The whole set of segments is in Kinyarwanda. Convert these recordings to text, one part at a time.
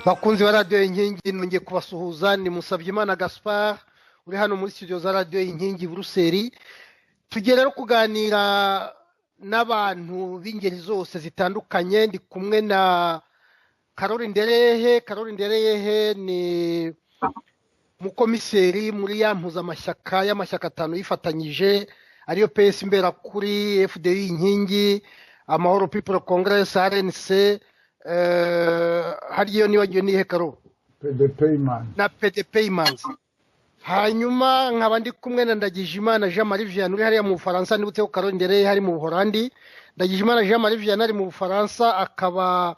bakunzi ba radiyo inkingi nongeye kubasuhuza, ni Musabyimana Gaspard uri hano muri studio za radiyo inkingi Buruseli. Tugiye rero kuganira n'abantu b'ingeri zose zitandukanye. Ndi kumwe na Caroline Ndereyehe. Caroline Ndereyehe ni mukomiseri muri ya mpuzamashyaka y'amashyaka atanu yifatanyije ariyo PS Imberakuri, FDI Inkingi, Amahoro People Congress, RNC, hariyo nibagiwe nihe Karo? PDP Imanzi. Hanyuma nkaba ndi kumwe na Ndagijimana Jean Marie Vianney uri hariya mu Bufaransa, nibutse ko Caroline Ndereyehe hari mu Buholandi. Ndagijimana Jean Marie Vianney ari mu Bufaransa, akaba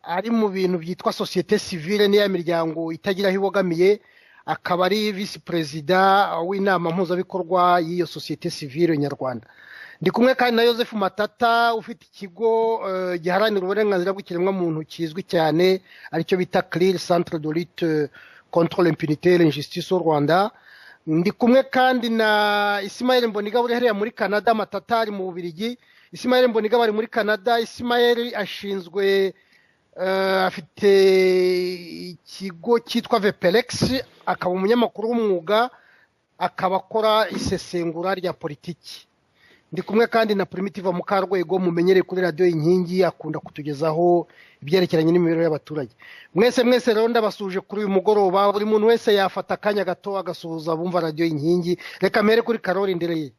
ari mu bintu byitwa société civile n'iya miryango itagira aho ibogamiye, akaba ari vice president w'inama mpuzabikorwa y'iyo société civile nyarwanda. Ndi kumwe kandi na Joseph Matata ufite ikigo giharanira uburenganzira bw'ikiremwamuntu kizwi cyane aricyo bita CLIR, Centre de lutte contre l'impunité et l'injustice au Rwanda. Ndi kumwe kandi na Ismaël Mboniga uri hariya muri Canada. Matata ari mu Bubiligi, Ismaël Mboniga bari muri Canada. Ismaël ashinzwe afite ikigo cyitwa Vepelex, akaba umunyamakuru w'umwuga, akaba akora isesengura rya politiki. Ndi kumwe kandi na Primitive Mukarwego mumenyereye kuri radiyo Inkingi, akunda kutugezaho ibyerekeranye n'imibereho y'abaturage. Mwese rero ndabasuje kuri uyu mugoroba. Buri muntu wese yafata akanya gato agasuhuza bumva radiyo Inkingi. Reka mpere kuri Caroline Ndereyehe.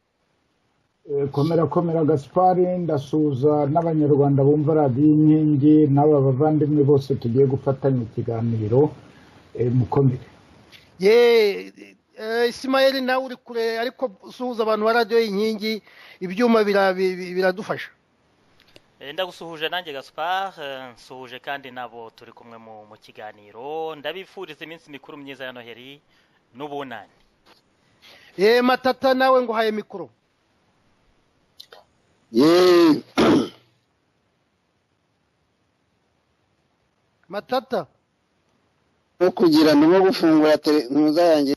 Komera Gaspard, ndasuhuza n'abanyarwanda bumva radiyo Inkingi n'aba bavandimwe bose tugiye gufatanya ikiganiro. Mukomere. Ismaël nawe uri kure ariko usuhuza abantu ba radiyo Inkingi, ibyuma biradufasha. Ndagusuhuje nanjye Gaspard, nsuhuje kandi nabo turi kumwe mu kiganiro. Ndabifuriza iminsi mikuru myiza ya Noheli n'ubunani. Matata nawe ngo haye mikoro. Matata no kugira no gufungura televiziyo yanjye.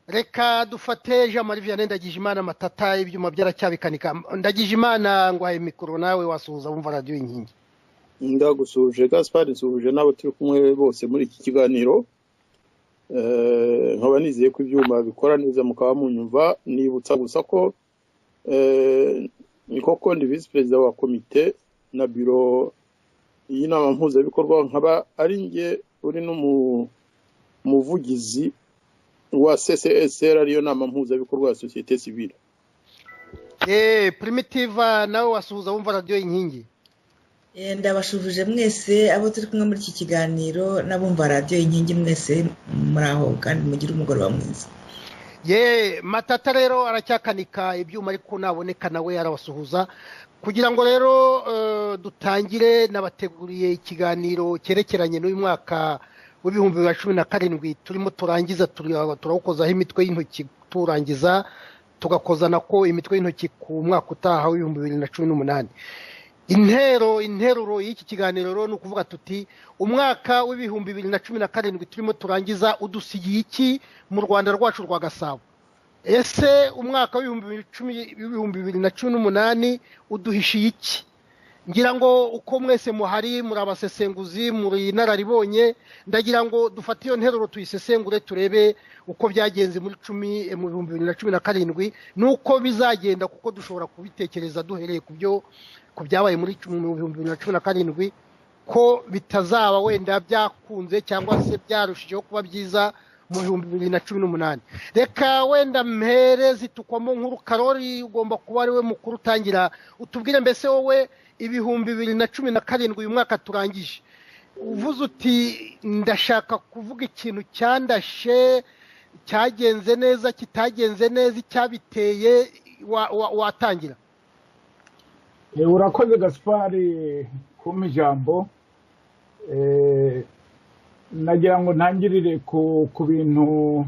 Reka dufate Jean Marie Vianney Ndagijimana. Matata ibyuma byaracyabikanika. Ndagijimana ngo haye mikoro nawe wasuhuza bumva radiyo Inkingi. Ndagusuhuje Gaspard, nsuhuje nabo turi kumwe bose muri iki kiganiro. Nkaba nizeye ko ibyuma bikora neza mukaba munyumva. Nibutsa gusa ko koko ndi vice president wa komite na biro y'inama mpuzabikorwa, nkaba ari nge uri n'umuvugizi wa CCSR ariyo nama mpuzabikorwa ya société civile. Primitive nawe wasuhuza bumva radiyo Inkingi. Ndabashubuje mwese abo turi kumwe muri iki kiganiro n'abumva radiyo Inkingi mwese muraho kandi mugire umugoroba mwiza. Matata rero aracyakanika ibyuma ariko naboneka nawe arabasuhuza kugira ngo rero dutangire. Nabateguriye ikiganiro cyerekeranye n'uyu mwaka w'ibihumbi 2017 turimo turangiza, turawukozaho imitwe y'intoki turangiza, tugakoza nako imitwe y'intoki ku mwaka utaha w'ibihumbi 2018. Interuro y'iki kiganiro rero ni ukuvuga tuti umwaka w'ibihumbi 2017 turimo turangiza udusigiye iki mu Rwanda rwacu rwa Gasabo. Ese umwaka w'ibihumbi 2018 uduhishiye iki? Ngira ngo uko mwese muhari muri abasesenguzi, muri nararibonye, ndagira ngo dufate iyo nteruro tuyisesengure turebe uko byagenze muri 2017 nuko bizagenda, kuko dushobora kubitekereza duhereye ku byabaye muri 2017 ko bitazaba wenda byakunze cyangwa se byarushijeho kuba byiza mu 2018. Reka wenda mpere zitukwamo nkuru. Karori ugomba kuba ari we mukuru utangira, utubwire mbese wowe ibihumbi 2017 uyu mwaka turangije, uvuze uti ndashaka kuvuga ikintu cyandashe, cyagenze neza, kitagenze neza, icyabiteye, watangira. Urakoze Gaspard kumpa ijambo. Nagira ngo ntangirire ku bintu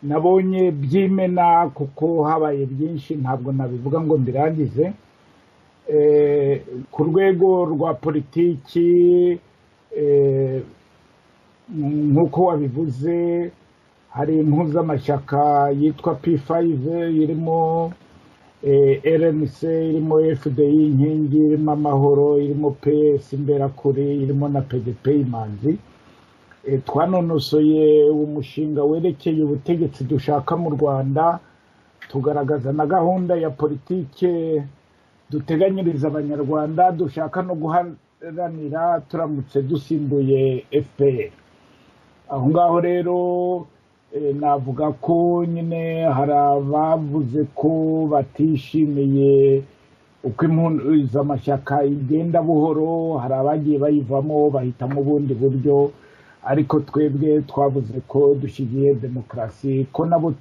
nabonye by'imena, kuko habaye byinshi ntabwo nabivuga ngo mbirangize. Ku rwego rwa politiki nk'uko wabivuze, hari impuzamashyaka yitwa P5 irimo RNC, irimo FDI inkingi, irimo amahoro, irimo PS imberakuri, irimo na PDP imanzi. Twanonosoye umushinga werekeye ubutegetsi dushaka mu Rwanda, tugaragaza na gahunda ya politike duteganyiriza abanyarwanda dushaka no guharanira turamutse dusimbuye FPR. Aho ngaho rero navuga ko nyine hari abavuze ko batishimiye uko impuzamashyaka igenda buhoro, hari abagiye bayivamo bahitamo ubundi buryo, ariko twebwe twavuze ko dushyigiye demokarasi, ko nabo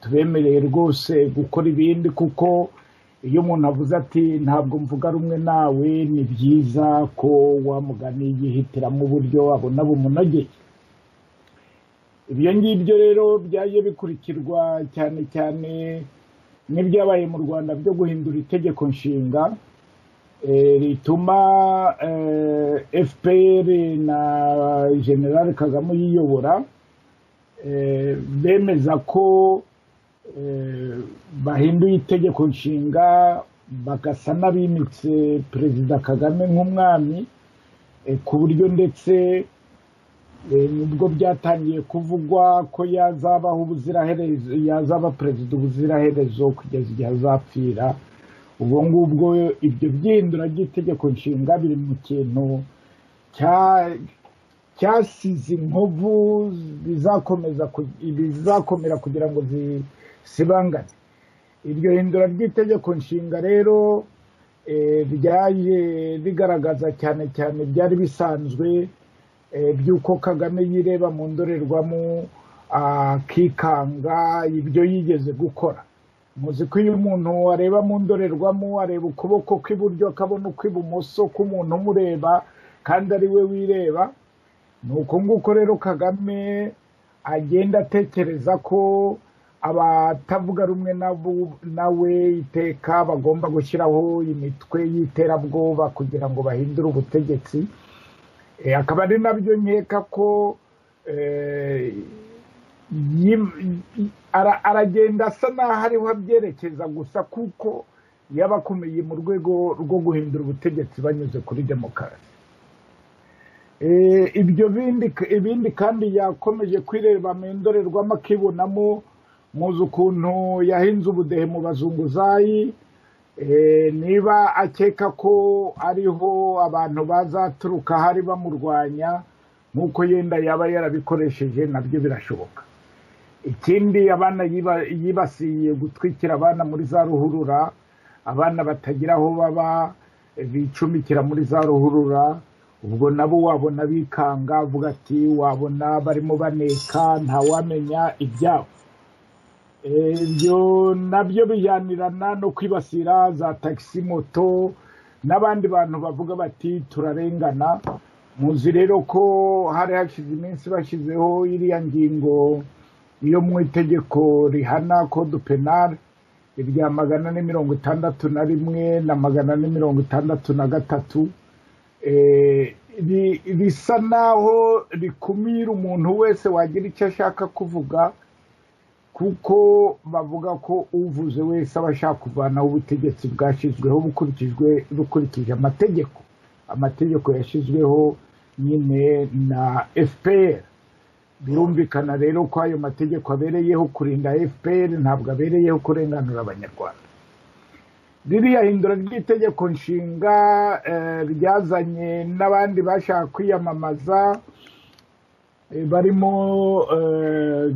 tubemereye rwose gukora ibindi, kuko iyo umuntu avuze ati ntabwo mvuga rumwe nawe, ni byiza ko wamugani yihitiramo uburyo abona bumunogeye. Ibyo ngibyo rero byaje bikurikirwa cyane cyane n'ibyabaye mu Rwanda byo guhindura itegeko nshinga rituma FPR na General Kagame yiyobora, bemeza ko bahinduye itegeko nshinga bagasa n'abimitse Perezida Kagame nk'umwami, ku buryo ndetse nubwo byatangiye kuvugwa ko yazabaho ubuziraherezo, yazaba perezida ubuziraherezo kugeza igihe azapfira. Ubwo ngubwo ibyo byihindura ry'itegeko nshinga biri mu kintu cyasize inkovu bizakomera kugira ngo zisibangane. Iryo hindura ry'itegeko nshinga rero ryaje rigaragaza cyane cyane byari bisanzwe by'uko Kagame yireba mu ndorerwamo akikanga ibyo yigeze gukora. Muzi ko iyo umuntu areba mu ndorerwamo areba ukuboko kw'iburyo akabona ukw'ibumoso k'umuntu umureba kandi ari we wireba. Nuko nguko rero Kagame agenda atekereza ko abatavuga rumwe nawe iteka bagomba gushyiraho imitwe y'iterabwoba kugira ngo bahindure ubutegetsi. Akaba ari nabyo nkeka ko aragenda asa n'aho ariho abyerekeza gusa, kuko yaba akomeye mu rwego rwo guhindura ubutegetsi banyuze kuri demokarasi. Ibindi kandi yakomeje kwireba mu ndorerwamo akibonamo, muzi ukuntu yahinze ubudehe mu bazunguzayi. Niba akeka ko ariho abantu bazaturuka hari bamurwanya, nk'uko yenda yaba yarabikoresheje, nabyo birashoboka. Ikindi, abana yibasiye gutwikira abana muri za ruhurura, abana batagira aho baba bicumikira muri za ruhurura. Ubwo nabo wabona bikanga, avuga ati wabona barimo baneka ntawamenya ibyabo. Ibyo nabyo bijyanirana no kwibasira za taxi, moto n'abandi bantu bavuga bati turarengana. Muzi rero ko hari hashize iminsi bashyizeho iriya ngingo iyo mu itegeko rihana code penal irya 461 na 463, risa naho rikumira umuntu wese wagira icyo ashaka kuvuga, kuko bavuga ko uvuze wese aba ashaka kuvanaho ubutegetsi bwashyizweho bukurikije amategeko yashyizweho nyine na FPR. Birumvikana rero ko ayo mategeko abereyeho kurinda FPR, ntabwo abereyeho kurenganura abanyarwanda. Ririya hindura ry'itegeko nshinga ryazanye n'abandi bashaka kwiyamamaza, barimo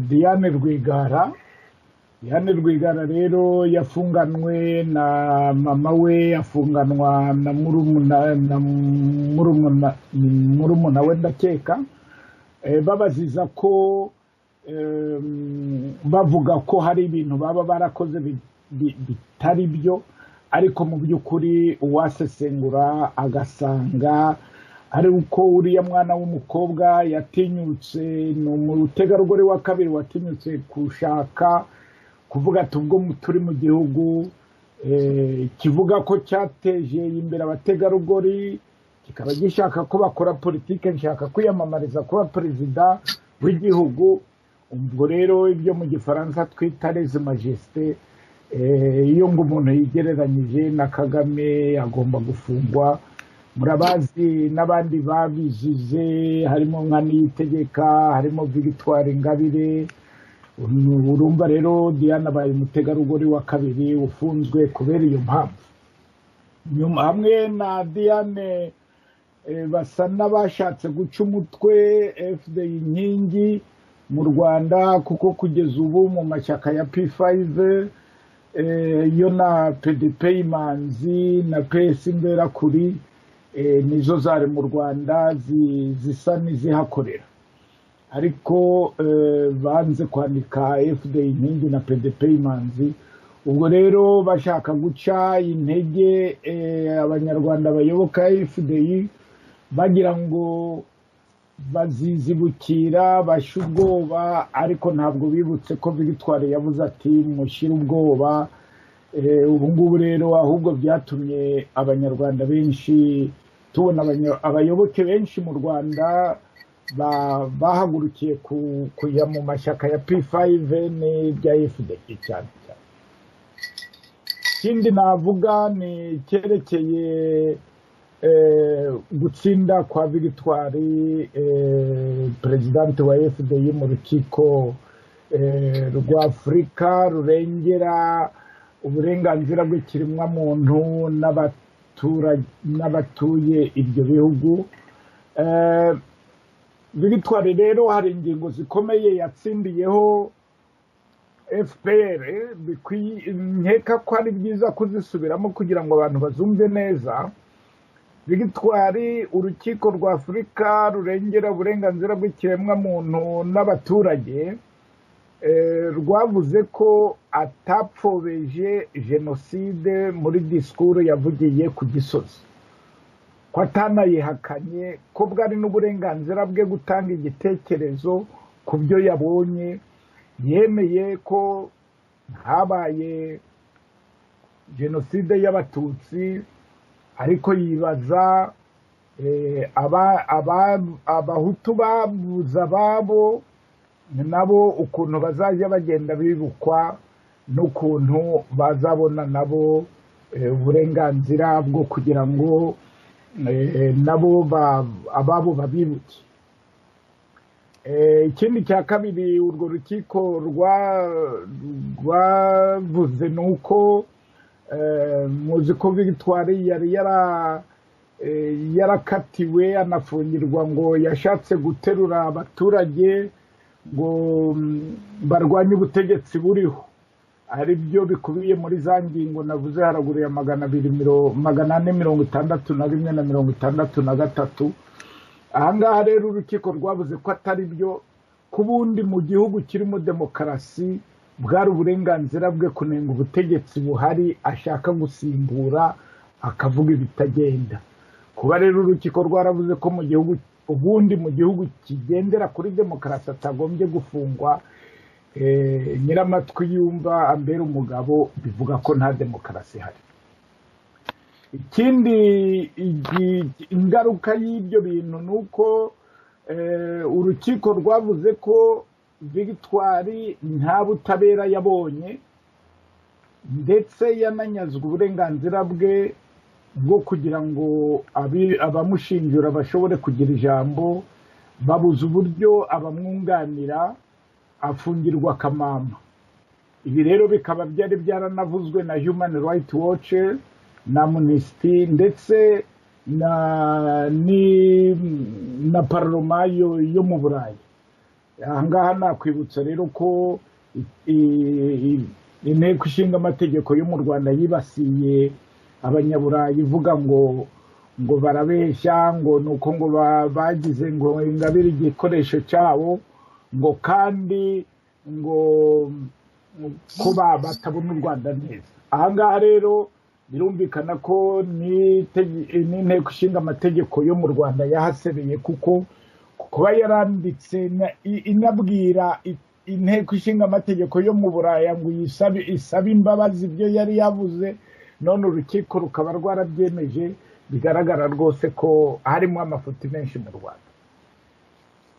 Diane Rwigara. Diane Rwigara rero yafunganwe na mama we, yafunganwa na murumuna we ndakeka, babaziza ko bavuga ko hari ibintu baba barakoze bitari byo, ariko mu by'ukuri uwasesengura agasanga ari uko uriya mwana w'umukobwa yatinyutse, ni umutegarugori wa kabiri watinyutse gushaka kuvuga ati ubwo turi mu gihugu kivuga ko cyateje imbere abategarugori, kikaba gishaka ko bakora politike, nshaka kwiyamamariza kuba perezida w'igihugu, ubwo rero ibyo mu gifaransa twita leze majesté, iyo ngo umuntu yigereranyije na Kagame agomba gufungwa. Murabazi n'abandi babijije, harimo nka Niyitegeka, harimo Victoire Ingabire. Urumva rero Diane abaye umutegarugori wa kabiri ufunzwe kubera iyo mpamvu. Nyuma hamwe na Diane basa n'abashatse guca umutwe FDI inkingi mu Rwanda, kuko kugeza ubu mu mashyaka ya P5 yo na PDP Imanzi na PS Imberakuri nizo zari mu Rwanda zisa n'izihakorera, ariko banze kwandika FDI inkingi na PDP Imanzi. Ubwo rero bashaka guca intege abanyarwanda bayoboka FDI, bagira ngo bazizibukira bashe ubwoba, ariko ntabwo bibutse ko Victoire yavuze ati mushyire ubwoba. Ubu ngubu rero ahubwo byatumye abanyarwanda benshi tubona abayoboke benshi mu Rwanda bahagurukiye kujya mu mashyaka ya P5 n'ibya FDI cyane cyane. Ikindi navuga ni cyerekeye gutsinda kwa Victoire presidente wa FDI mu rukiko rwa Afurika rurengera uburenganzira bw'ikiremwamuntu n'abatuye ibyo bihugu. Victoire rero hari ingingo zikomeye yatsindiyeho FPR, nkeka ko ari byiza kuzisubiramo kugira ngo abantu bazumve neza. Victoire, urukiko rwa Afurika rurengera uburenganzira bw'ikiremwamuntu n'abaturage rwavuze ko atapfobeje jenoside muri disikuru yavugiye ku Gisozi, ko atanayihakanye, ko bwari n'uburenganzira bwe gutanga igitekerezo ku byo yabonye. Yemeye ko habaye jenoside y'Abatutsi, ariko yibaza abahutu babuze ababo nabo ukuntu bazajya bagenda bibukwa, n'ukuntu bazabona nabo uburenganzira bwo kugira ngo nabo ababo babibuke. Ikindi cya kabiri urwo rukiko rwavuze ni uko muzi ko Victoire yari yarakatiwe anafungirwa ngo yashatse guterura abaturage ngo barwanye ubutegetsi buriho, ari byo bikubiye muri za ngingo navuze haraguru ya 461 na 63. Ahangaha rero urukiko rwavuze ko atari byo, ku bundi mu gihugu kirimo demokarasi bwari uburenganzira bwe kunenga ubutegetsi buhari ashaka gusimbura akavuga ibitagenda. Kuba rero urukiko rwaravuze ko mu gihugu ubundi mu gihugu kigendera kuri demokarasi atagombye gufungwa, nyiramatwi yumva ambera umugabo, bivuga ko nta demokarasi hari. Ikindi ingaruka y'ibyo bintu ni uko urukiko rwavuze ko Victoire nta butabera yabonye, ndetse yananyazwe uburenganzira bwe bwo kugira ngo abamushinjura bashobore kugira ijambo, babuze uburyo abamwunganira, afungirwa akamama. Ibi rero bikaba byari byaranavuzwe na Human Rights Watch na Amnesty ndetse na Parlement yo mu Burayi. Ahangaha nakwibutsa rero ko inteko ishinga amategeko yo mu Rwanda yibasiye abanyaburayi ivuga ngo barabeshya, ngo nuko ngo bagize ngo Ingabire igikoresho cyabo, ngo kandi ngo ko batabona u Rwanda neza. Ahangaha rero birumvikana ko n'inteko ishinga amategeko yo mu Rwanda yahasebeye, kuko kuba yaranditse inabwira inteko ishinga amategeko yo mu Buraya ngo isabe imbabazi ibyo yari yavuze, none urukiko rukaba rwarabyemeje. Bigaragara rwose ko harimo amafuti menshi mu Rwanda.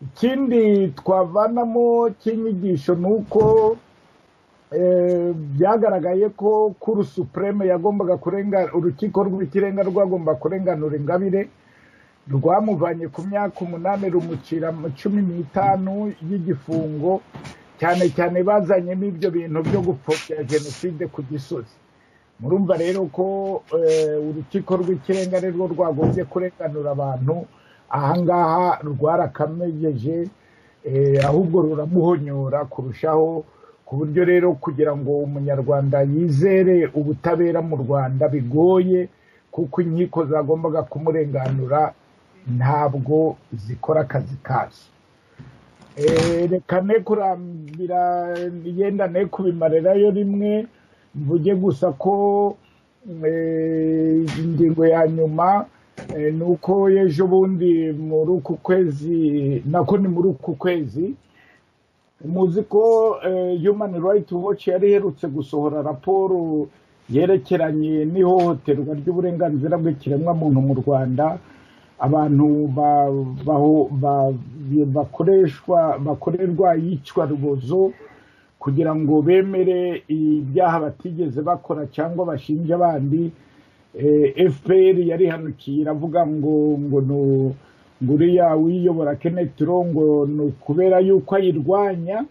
ikindi twavanamo cy'inyigisho ni uko byagaragaye ko kuri supreme yagombaga kurenga urukiko rw'ikirenga rwagomba kurenganura Ingabire rwamuvanye ku myaka 8 rumucira 15 y'igifungo cyane cyane bazanyemo ibyo bintu byo gupfobya jenoside ku Gisozi. Murumva rero ko urukiko rw'ikirenga ari rwo rwagombye kurenganura abantu, ahangaha rwarakamejeje ahubwo ruramuhonyora kurushaho, ku buryo rero kugira ngo umunyarwanda yizere ubutabera mu Rwanda bigoye, kuko inkiko zagombaga kumurenganura ntabwo zikora akazi kazo. Reka ne kurambira yenda ne kubimarirayo rimwe, mvuge gusa ko ingingo ya nyuma ni uko ejo bundi muri uku kwezi, nako ni muri uku kwezi, muzi ko Human Rights Watch yari iherutse gusohora raporo yerekeranye n'ihohoterwa ry'uburenganzira bw'ikiremwamuntu mu Rwanda. Abantu bakorerwa iyicwa rubozo kugira ngo bemere ibyaha batigeze bakora cyangwa bashinja abandi. FPR yari hanukiye iravuga ngo nguriya wiyobora Kenneth Rongo no kubera yuko ayirwanya,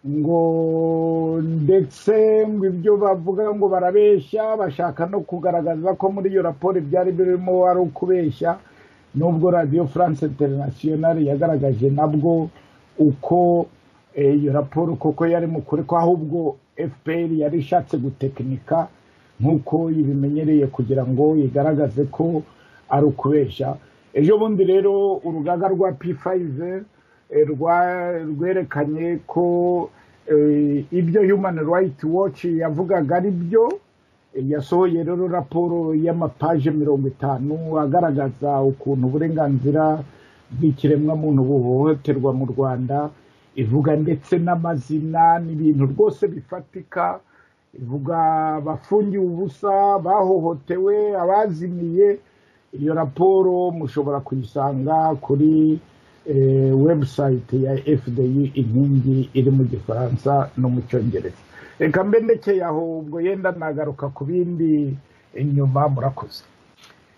ngo ndetse ngo ibyo bavuga ngo barabeshya, bashaka no kugaragaza ko muri iyo raporo byari birimo ari ukubeshya, nubwo Radio France Internationale yagaragaje nabwo uko iyo raporo koko yari mukuri, ko ahubwo FPR yari ishatse gutekinika nk'uko ibimenyereye kugira ngo igaragaze ko ari ukubeshya. Ejo bundi rero urugaga rwa P5 rwerekanye ko ibyo Human Rights Watch yavugaga ari byo. Yasohoye rero raporo y'amapaje 50 agaragaza ukuntu uburenganzira bw'ikiremwamuntu buhohoterwa mu Rwanda, ivuga ndetse n'amazina n'ibintu rwose bifatika, ivuga bafungiwe ubusa, bahohotewe, abazimiye. Iyo raporo mushobora kuyisanga kuri website ya FDI inkingi iri mu Gifaransa no mu Cyongereza. Reka mbendekeye aho, ubwo yenda nagaruka ku bindi inyuma. Murakoze.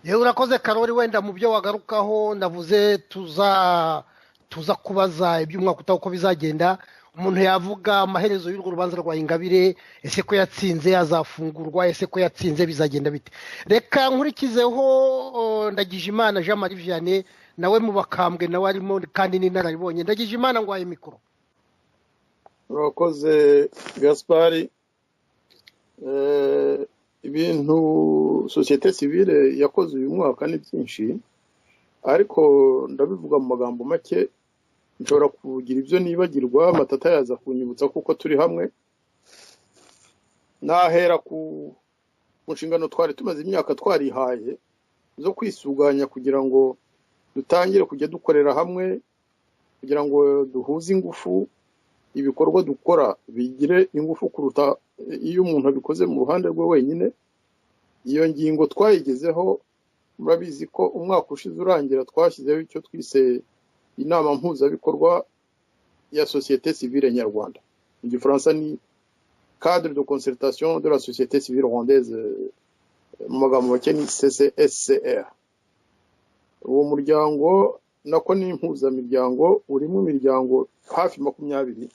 Yewe urakoze Karoli, wenda mu byo wagarukaho ndavuze tuza kubaza iby'umwaka utaho uko bizagenda. Umuntu yavuga amaherezo y'urwo rubanza rwa Ingabire, ese ko yatsinze azafungurwa, ese ko yatsinze bizagenda bite? Reka nkurikizeho Ndagijimana Jean Marie Vianney, nawe mu bakambwe nawe arimo kandi n'inararibonye. Ndagijimana ngwaye mikoro. Urakoze Gaspari. Ibintu societe civile yakoze uyu mwaka ni byinshi, ariko ndabivuga mu magambo make. Nshobora kugira ibyo nibagirwa, Matata yaza kunyibutsa kuko turi hamwe. Nahera ku nshingano twari tumaze imyaka twarihaye zo kwisuganya kugira ngo dutangire kujya dukorera hamwe, kugira ngo duhuze ingufu, ibikorwa dukora bigire ingufu kuruta iyo umuntu abikoze mu ruhande rwe wenyine. Iyo ngingo twayigezeho, murabizi ko umwaka ushize urangira twashyizeho icyo twise inama mpuzabikorwa ya société civile nyarwanda. Mu Gifaransa ni cadre de concertation de la société civile rwandaise, mu magambo make ni CCSCR. Uwo muryango nako ni impuzamiryango urimo imiryango hafi 20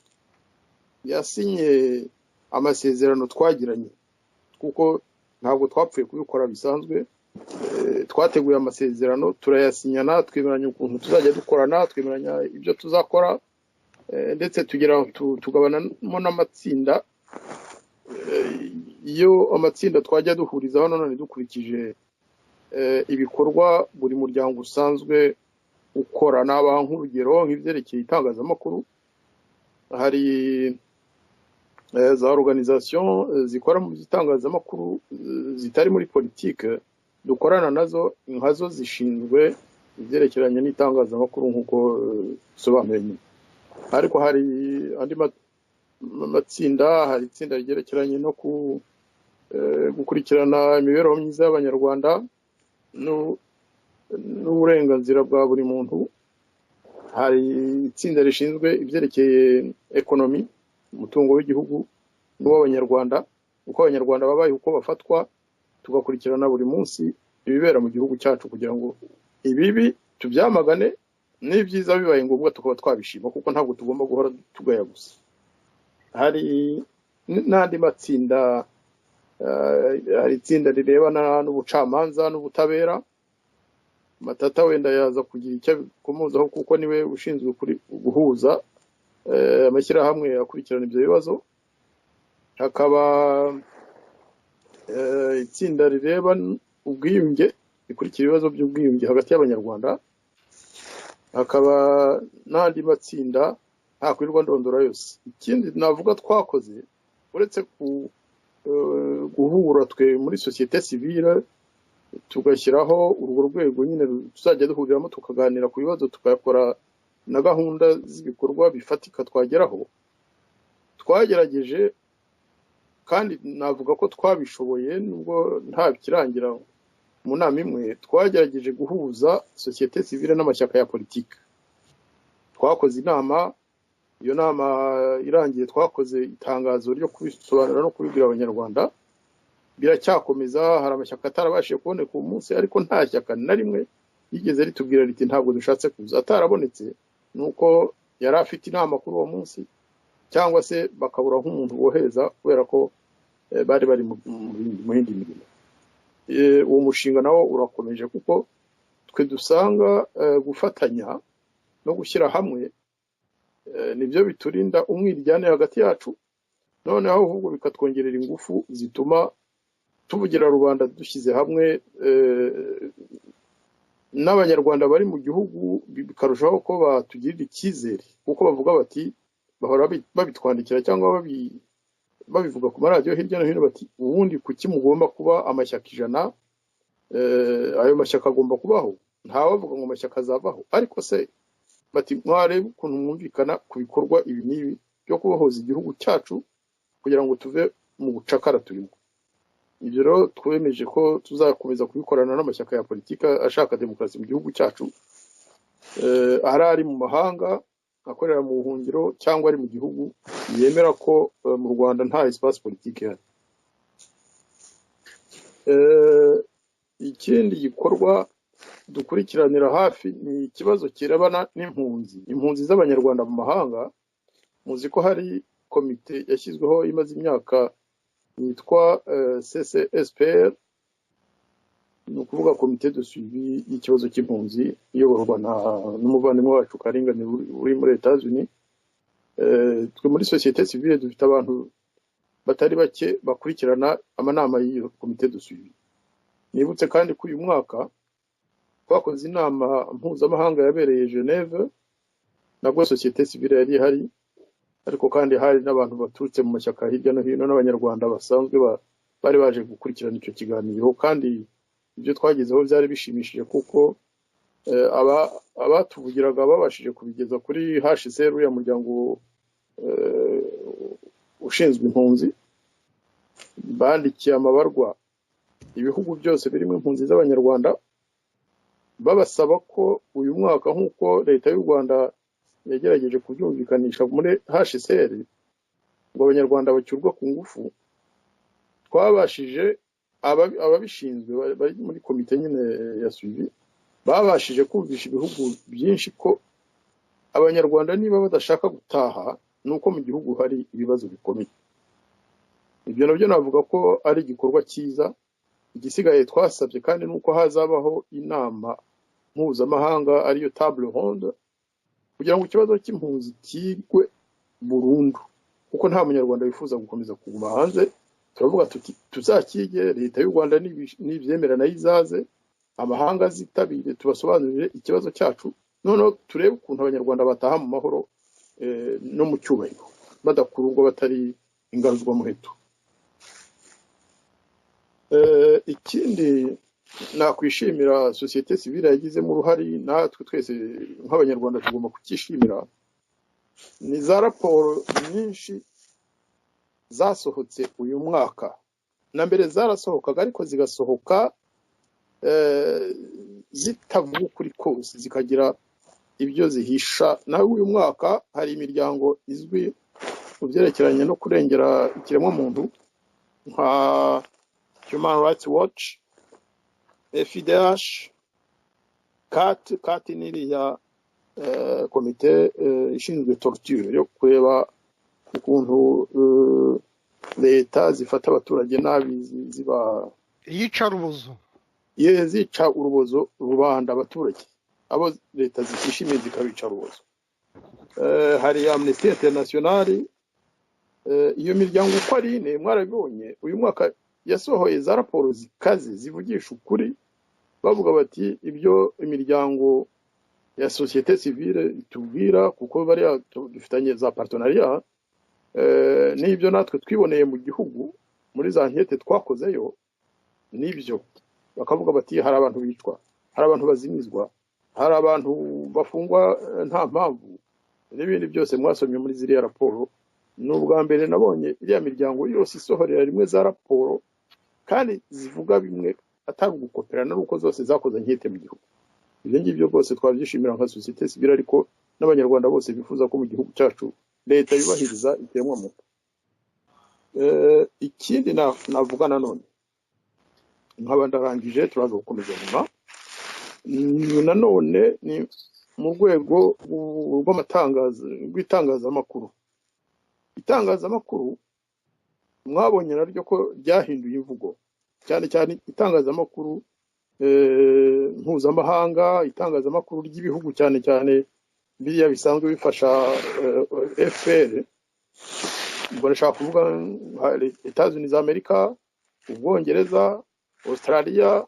yasinye amasezerano twagiranye, kuko ntabwo twapfuye kubikora bisanzwe. Twateguye amasezerano turayasinyana, twemeranya ukuntu tuzajya dukorana, twemeranya ibyo tuzakora, ndetse tugabanamo n'amatsinda. Iyo amatsinda twajya duhurizaho none dukurikije ibikorwa buri muryango usanzwe ukora. Nabaha nk'urugero nk'ibyerekeye itangazamakuru, hari za organisation zikora mu itangazamakuru zitari muri politike, dukorana nazo, inkazo zishinzwe ibyerekeranye n'itangazamakuru nk'uko bisobanuye. Ariko hari andi matsinda, hari itsinda ryerekeranye no gukurikirana imibereho myiza y'Abanyarwanda n'uburenganzira bwa buri muntu. hari itsinda rishinzwe ibyerekeye ekonomi umutungo w'igihugu n'uw'abanyarwanda uko abanyarwanda babaye uko bafatwa tugakurikirana buri munsi ibibera mu gihugu cyacu kugira ngo ibibi tubyamagane n'ibyiza bibaye ngombwa tukaba twabishima kuko ntabwo tugomba guhora tugaya gusa. Hari n'andi matsinda hari itsinda rirebana n'ubucamanza n'ubutabera Matata wenda yaza kugira icyo bikomozaho kuko niwe ushinzwe guhuza amashyirahamwe akurikirana ibyo bibazo. Hakaba itsinda rireba ubwiyunge rikurikira ibibazo by'ubwiyunge hagati y'abanyarwanda. Hakaba n'andi matsinda ntakwirirwa ndondora yose. Ikindi navuga twakoze uretse guhura twe muri societe civile tugashyiraho urwo rwego nyine tuzajya duhuriramo tukaganira ku bibazo tukakora na gahunda z'ibikorwa bifatika twageraho. Twagerageje kandi navuga ko twabishoboye nubwo nta kirangira mu nama imwe twagerageje guhuza societe civile n'amashyaka ya politiki. Twakoze inama iyo nama irangiye twakoze itangazo ryo kubisobanura no kubibwira abanyarwanda. Biracyakomeza hari amashyaka atarabashije kuboneka uwo munsi ariko nta shyaka na rimwe yigeze ritubwira riti ntabwo dushatse kuza. Atarabonetse nuko yari afite inama kuri uwo munsi cyangwa se bakabura nk'umuntu wohereza kubera ko bari mu yindi mirimo. Uwo mushinga nawo urakomeje kuko twe dusanga gufatanya no gushyira hamwe nibyo biturinda umwiryane hagati yacu noneho ahubwo bikatwongerera ingufu zituma tuvugira rubanda dushyize hamwe n'abanyarwanda bari mu gihugu bikarushaho ko batugirira icyizere kuko bavuga bati bahora babitwandikira cyangwa babivuga ku maradiyo hirya no hino bati ubundi kuki mugomba kuba amashyaka 100 ayo mashyaka agomba kubaho ntawavuga ngo amashyaka azavaho ariko se bati mwarebe ukuntu mwumvikana ku bikorwa ibi n'ibi byo kubahoza igihugu cyacu kugira ngo tuve mu bucakara turimo. Ibyo rero twemeje ko tuzakomeza kubikorana n'amashyaka ya politika ashaka demokarasi mu gihugu cyacu ari mu mahanga akorera mu buhungiro cyangwa ari mu gihugu yemera ko mu Rwanda nta espace politique ihari. Ikindi gikorwa dukurikiranira hafi ni ikibazo kirebana impunzi z'abanyarwanda mu mahanga. Muzi ko hari komite yashyizweho imaze imyaka yitwa CCSPR ni ukuvuga komite de suivi y'ikibazo cy'impunzi iyoborwa n'umuvandimwe wacu Karingani uri muri Etats-Unis. Twe muri societe civile dufite abantu batari bake bakurikirana amanama y'iyo komite de suivi. Nibutse kandi ko uyu mwaka twakoze inama mpuzamahanga yabereye Geneve nabwo societe civile yari hari ariko kandi hari n'abantu baturutse mu mashyaka hirya no hino n'abanyarwanda basanzwe bari baje gukurikirana icyo kiganiro kandi ibyo twagezeho byari bishimishije kuko abatuvugiraga babashije kubigeza kuri HCR ya muryango ushinzwe impunzi bandikiye amabarwa ibihugu byose birimo impunzi z'abanyarwanda babasaba ko uyu mwaka nk'uko leta y'u Rwanda yagerageje kubyumvikanisha muri HCR ngo abanyarwanda bacyurwa ku ngufu. Twabashije ababishinzwe bari muri komite nyine ya suivi babashije kumvisha ibihugu byinshi ko abanyarwanda niba badashaka gutaha nuko mu gihugu hari ibibazo bikomeye. Ibyo nabyo navuga ko ari igikorwa cyiza. Igisigaye twasabye kandi nuko hazabaho inama mpuzamahanga ariyo table ronde kugira ngo ikibazo cy'impunzi kigwe burundu kuko nta munyarwanda wifuza gukomeza kuguma hanze. Turavuga tuti tuzakige leta y'u Rwanda nibyemera nayo izaze amahanga zitabire tubasobanurire ikibazo cyacu noneho turebe ukuntu abanyarwanda bataha mu mahoro no mu cyubahiro badakururwa batari inganzwa muheto. Ikindi nakwishimira societe civile yagizemo uruhari natwe twese nk'abanyarwanda tugomba kukishimira ni za raporo nyinshi zasohotse uyu mwaka. Na mbere zarasohokaga ariko zigasohoka zitavuga kuri kose zikagira ibyo zihisha. nawe uyu mwaka hari imiryango izwi mu byerekeranye no kurengera ikiremwamuntu nka Human Rights Watch, FIDH, CAT n'iriya komite ishinzwe torture yo kureba ukuntu leta zifata abaturage nabi zica urubozo rubanda abaturage abo leta zitishimiye zikabica urubozo. Hari Amnesty International, iyo miryango uko ari ine mwarabibonye uyu mwaka yasohoye za raporo zikaze zivugisha ukuri, bavuga bati ibyo imiryango ya societe civile itubwira, kuko bari dufitanye za partenariat n'ibyo natwe twiboneye mu gihugu muri za nkete twakozeyo, nibyo bakavuga bati hari abantu bicwa, hari abantu bazimizwa, hari abantu bafungwa nta mpamvu n'ibindi byose mwasomye muri ziriya raporo. N'ubwa mbere nabonye iriya miryango yose isohorera rimwe za raporo kandi zivuga bimwe atari ugukoperana n'uko zose zakoze nkete mu gihugu. Ibyo ngibyo rwose twabyishimira nka societe civile, ariko n'abanyarwanda bose bifuza ko mu gihugu cyacu leta yubahiriza ikiremwamuntu. Ikindi navuga nanone nkaba ndarangije, turaza gukomeza nyuma. Nanone ni mu rwego rw'itangazamakuru. Itangazamakuru mwabonye naryo ko ryahinduye imvugo, cyane cyane itangazamakuru mpuzamahanga, itangazamakuru ry'ibihugu cyane cyane biriya bisanzwe bifasha FPR. Ubwo nashaka kuvuga Etats-Unis z'Amerika, Ubwongereza, Australia,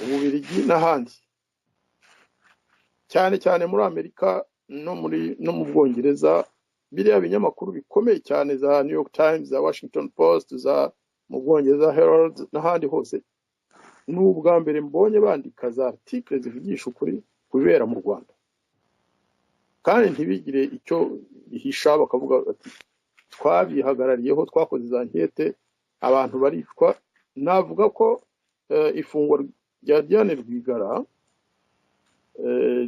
Ububiligi n'ahandi. Cyane cyane muri Amerika no mu Bwongereza, biriya binyamakuru bikomeye cyane za New York Times, za Washington Post, za mu Bwongereza Herald n'ahandi hose, n'ubwa mbere mbonye bandika za articles zivugisha ukuri kubera mu Rwanda, kandi ntibigire icyo bihisha, bakavuga ati twabihagarariyeho, twakoze za nkete, abantu baricwa. Navuga ko ifungwa rya Diane Rwigara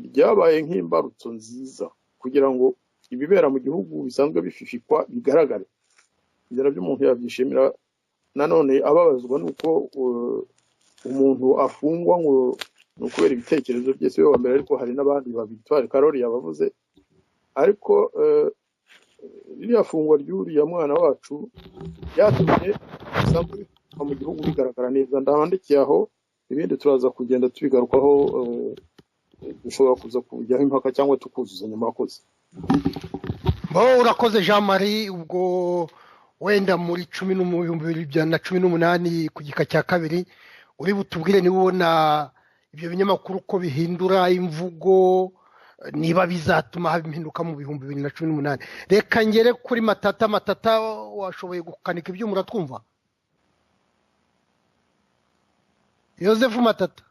ryabaye nk'imbarutso nziza kugira ngo ibibera mu gihugu bisanzwe bififikwa bigaragare. Ibyo nabyo umuntu yabyishimira. Nanone ababazwa nuko umuntu afungwa ngo nukubera ibitekerezo byese we wambere, ariko hari n'abandi ba Victoire Karori yabavuze. Ariko iriya fungwa ry'uriya mwana wacu byatumye bisanzwe mu gihugu bigaragara neza. Ndabandikiye aho, ibindi turaza kugenda tubigarukaho, dushobora kuza kujyaho impaka cyangwa tukuzuzanya. Murakoze. Urakoze Jean Marie. Ubwo wenda muri 2018 ku gika cya kabiri uri butubwire niba ubona ibyo binyamakuru ko bihindura imvugo, niba bizatuma haba impinduka mu 2018. Reka ngere kuri Matata. Washoboye gukanika ibyo muratwumva? Joseph Matata,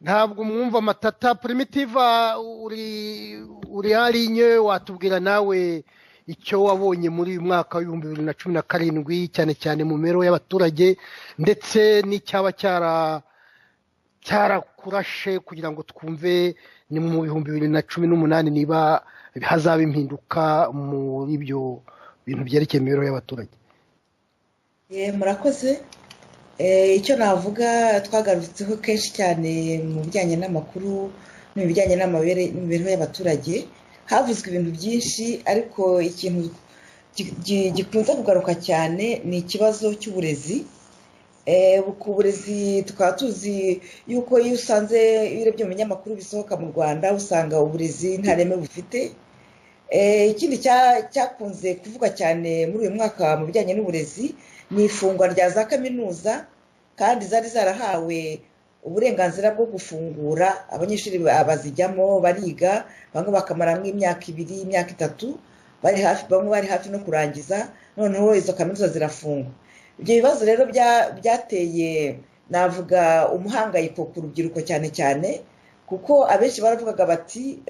ntabwo mwumva Matata. Primitive uri harinye, watubwira nawe icyo wabonye muri uyu mwaka wa 2017 cyane cyane mu mero y'abaturage, ndetse n'icyaba cyarakurashe kugira ngo twumve ni mu 2018 niba hazaba impinduka muri ibyo bintu byerekeye imero y'abaturage. Murakoze. Icyo navuga twagarutseho kenshi cyane mu bijyanye n'amakuru n'ibijyanye n'imibereho y'abaturage, havuzwe ibintu byinshi, ariko ikintu gikunze kugaruka cyane ni ikibazo cy'uburezi. Ku burezi tukaba tuzi yuko iyo usanze ibirebye mu binyamakuru bisohoka mu Rwanda usanga uburezi nta reme bufite. Ikindi cyakunze kuvuga cyane muri uyu mwaka mu bijyanye n'uburezi ni ifungwa rya za kaminuza, kandi zari zarahawe uburenganzira bwo gufungura abanyeshuri bazijyamo bariga, bamwe bakamaramo imyaka 2, imyaka 3, bamwe bari hafi no kurangiza, noneho izo kaminuza zirafungwa. Ibyo bibazo rero byateye navuga umuhangayiko ku rubyiruko cyane cyane, kuko abenshi baravugaga bati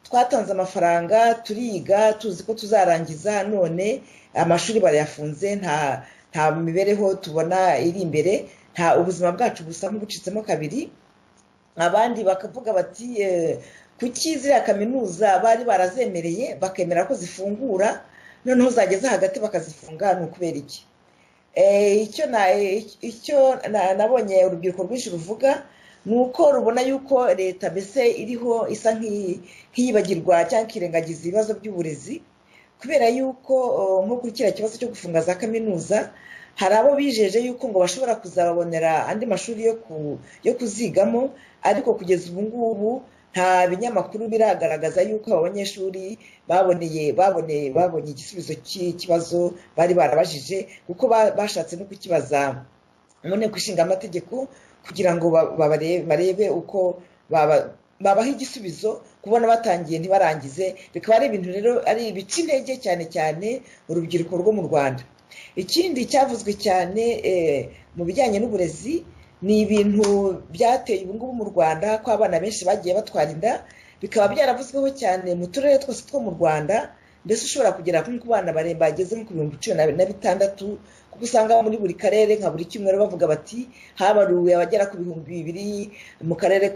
twatanze amafaranga turiga tuzi ko tuzarangiza, none amashuri barayafunze, nta mibereho tubona iri imbere, nta ubuzima bwacu busa nk'ubucitsemo kabiri. Abandi bakavuga bati kuki ziriya kaminuza bari barazemereye bakemera ko zifungura noneho zageze hagati bakazifunga ni ukubera iki? icyo nabonye urubyiruko rwinshi ruvuga ni uko rubona yuko leta mbese iriho isa nk'iyibagirwa cyangwa ikirengagiza ibibazo by'uburezi, kubera yuko nko kuri kiriya kibazo cyo gufunga za kaminuza hari abo bijeje yuko ngo bashobora kuzababonera andi mashuri yo kuzigamo, ariko kugeza ubu ngubu nta binyamakuru biragaragaza yuko abo banyeshuri babonye igisubizo cy'ikibazo bari barabajije, kuko bashatse no kukibaza mu nteko ishinga amategeko kugira ngo barebe uko babaha igisubizo, kubona batangiye ntibarangize. Bikaba ari ibintu rero ari ibica intege cyane cyane urubyiruko rwo mu Rwanda. Ikindi cyavuzwe cyane mu bijyanye n'uburezi ni ibintu byateye ubu ngubu mu Rwanda ko abana benshi bagiye batwara inda, bikaba byaravuzweho cyane mu turere twose two mu Rwanda, mbese ushobora kugera ku bana bageze nko ku 16,000, kuko usanga muri buri karere nka buri cyumweru bavuga bati habaruwe abagera ku 2,000 mu karere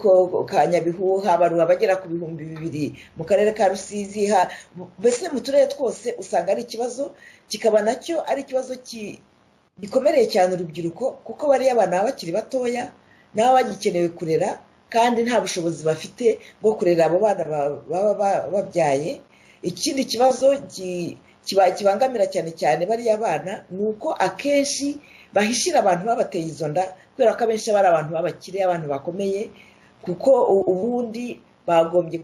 ka Nyabihu, habaruwe abagera ku 2,000 mu karere ka Rusizi, mbese mu turere twose usanga ari ikibazo, kikaba nacyo ari ikibazo gikomereye cyane urubyiruko, kuko bariya abana bakiri batoya nabo bagikenewe kurera kandi nta bushobozi bafite bwo kurera abo bana baba babyaye. Ikindi kibazo kibangamira cyane cyane bariya bana ni uko akenshi bahishira abantu babateye izo nda, kubera ko abenshi bari abantu b'abakire, abantu bakomeye, kuko ubundi bagombye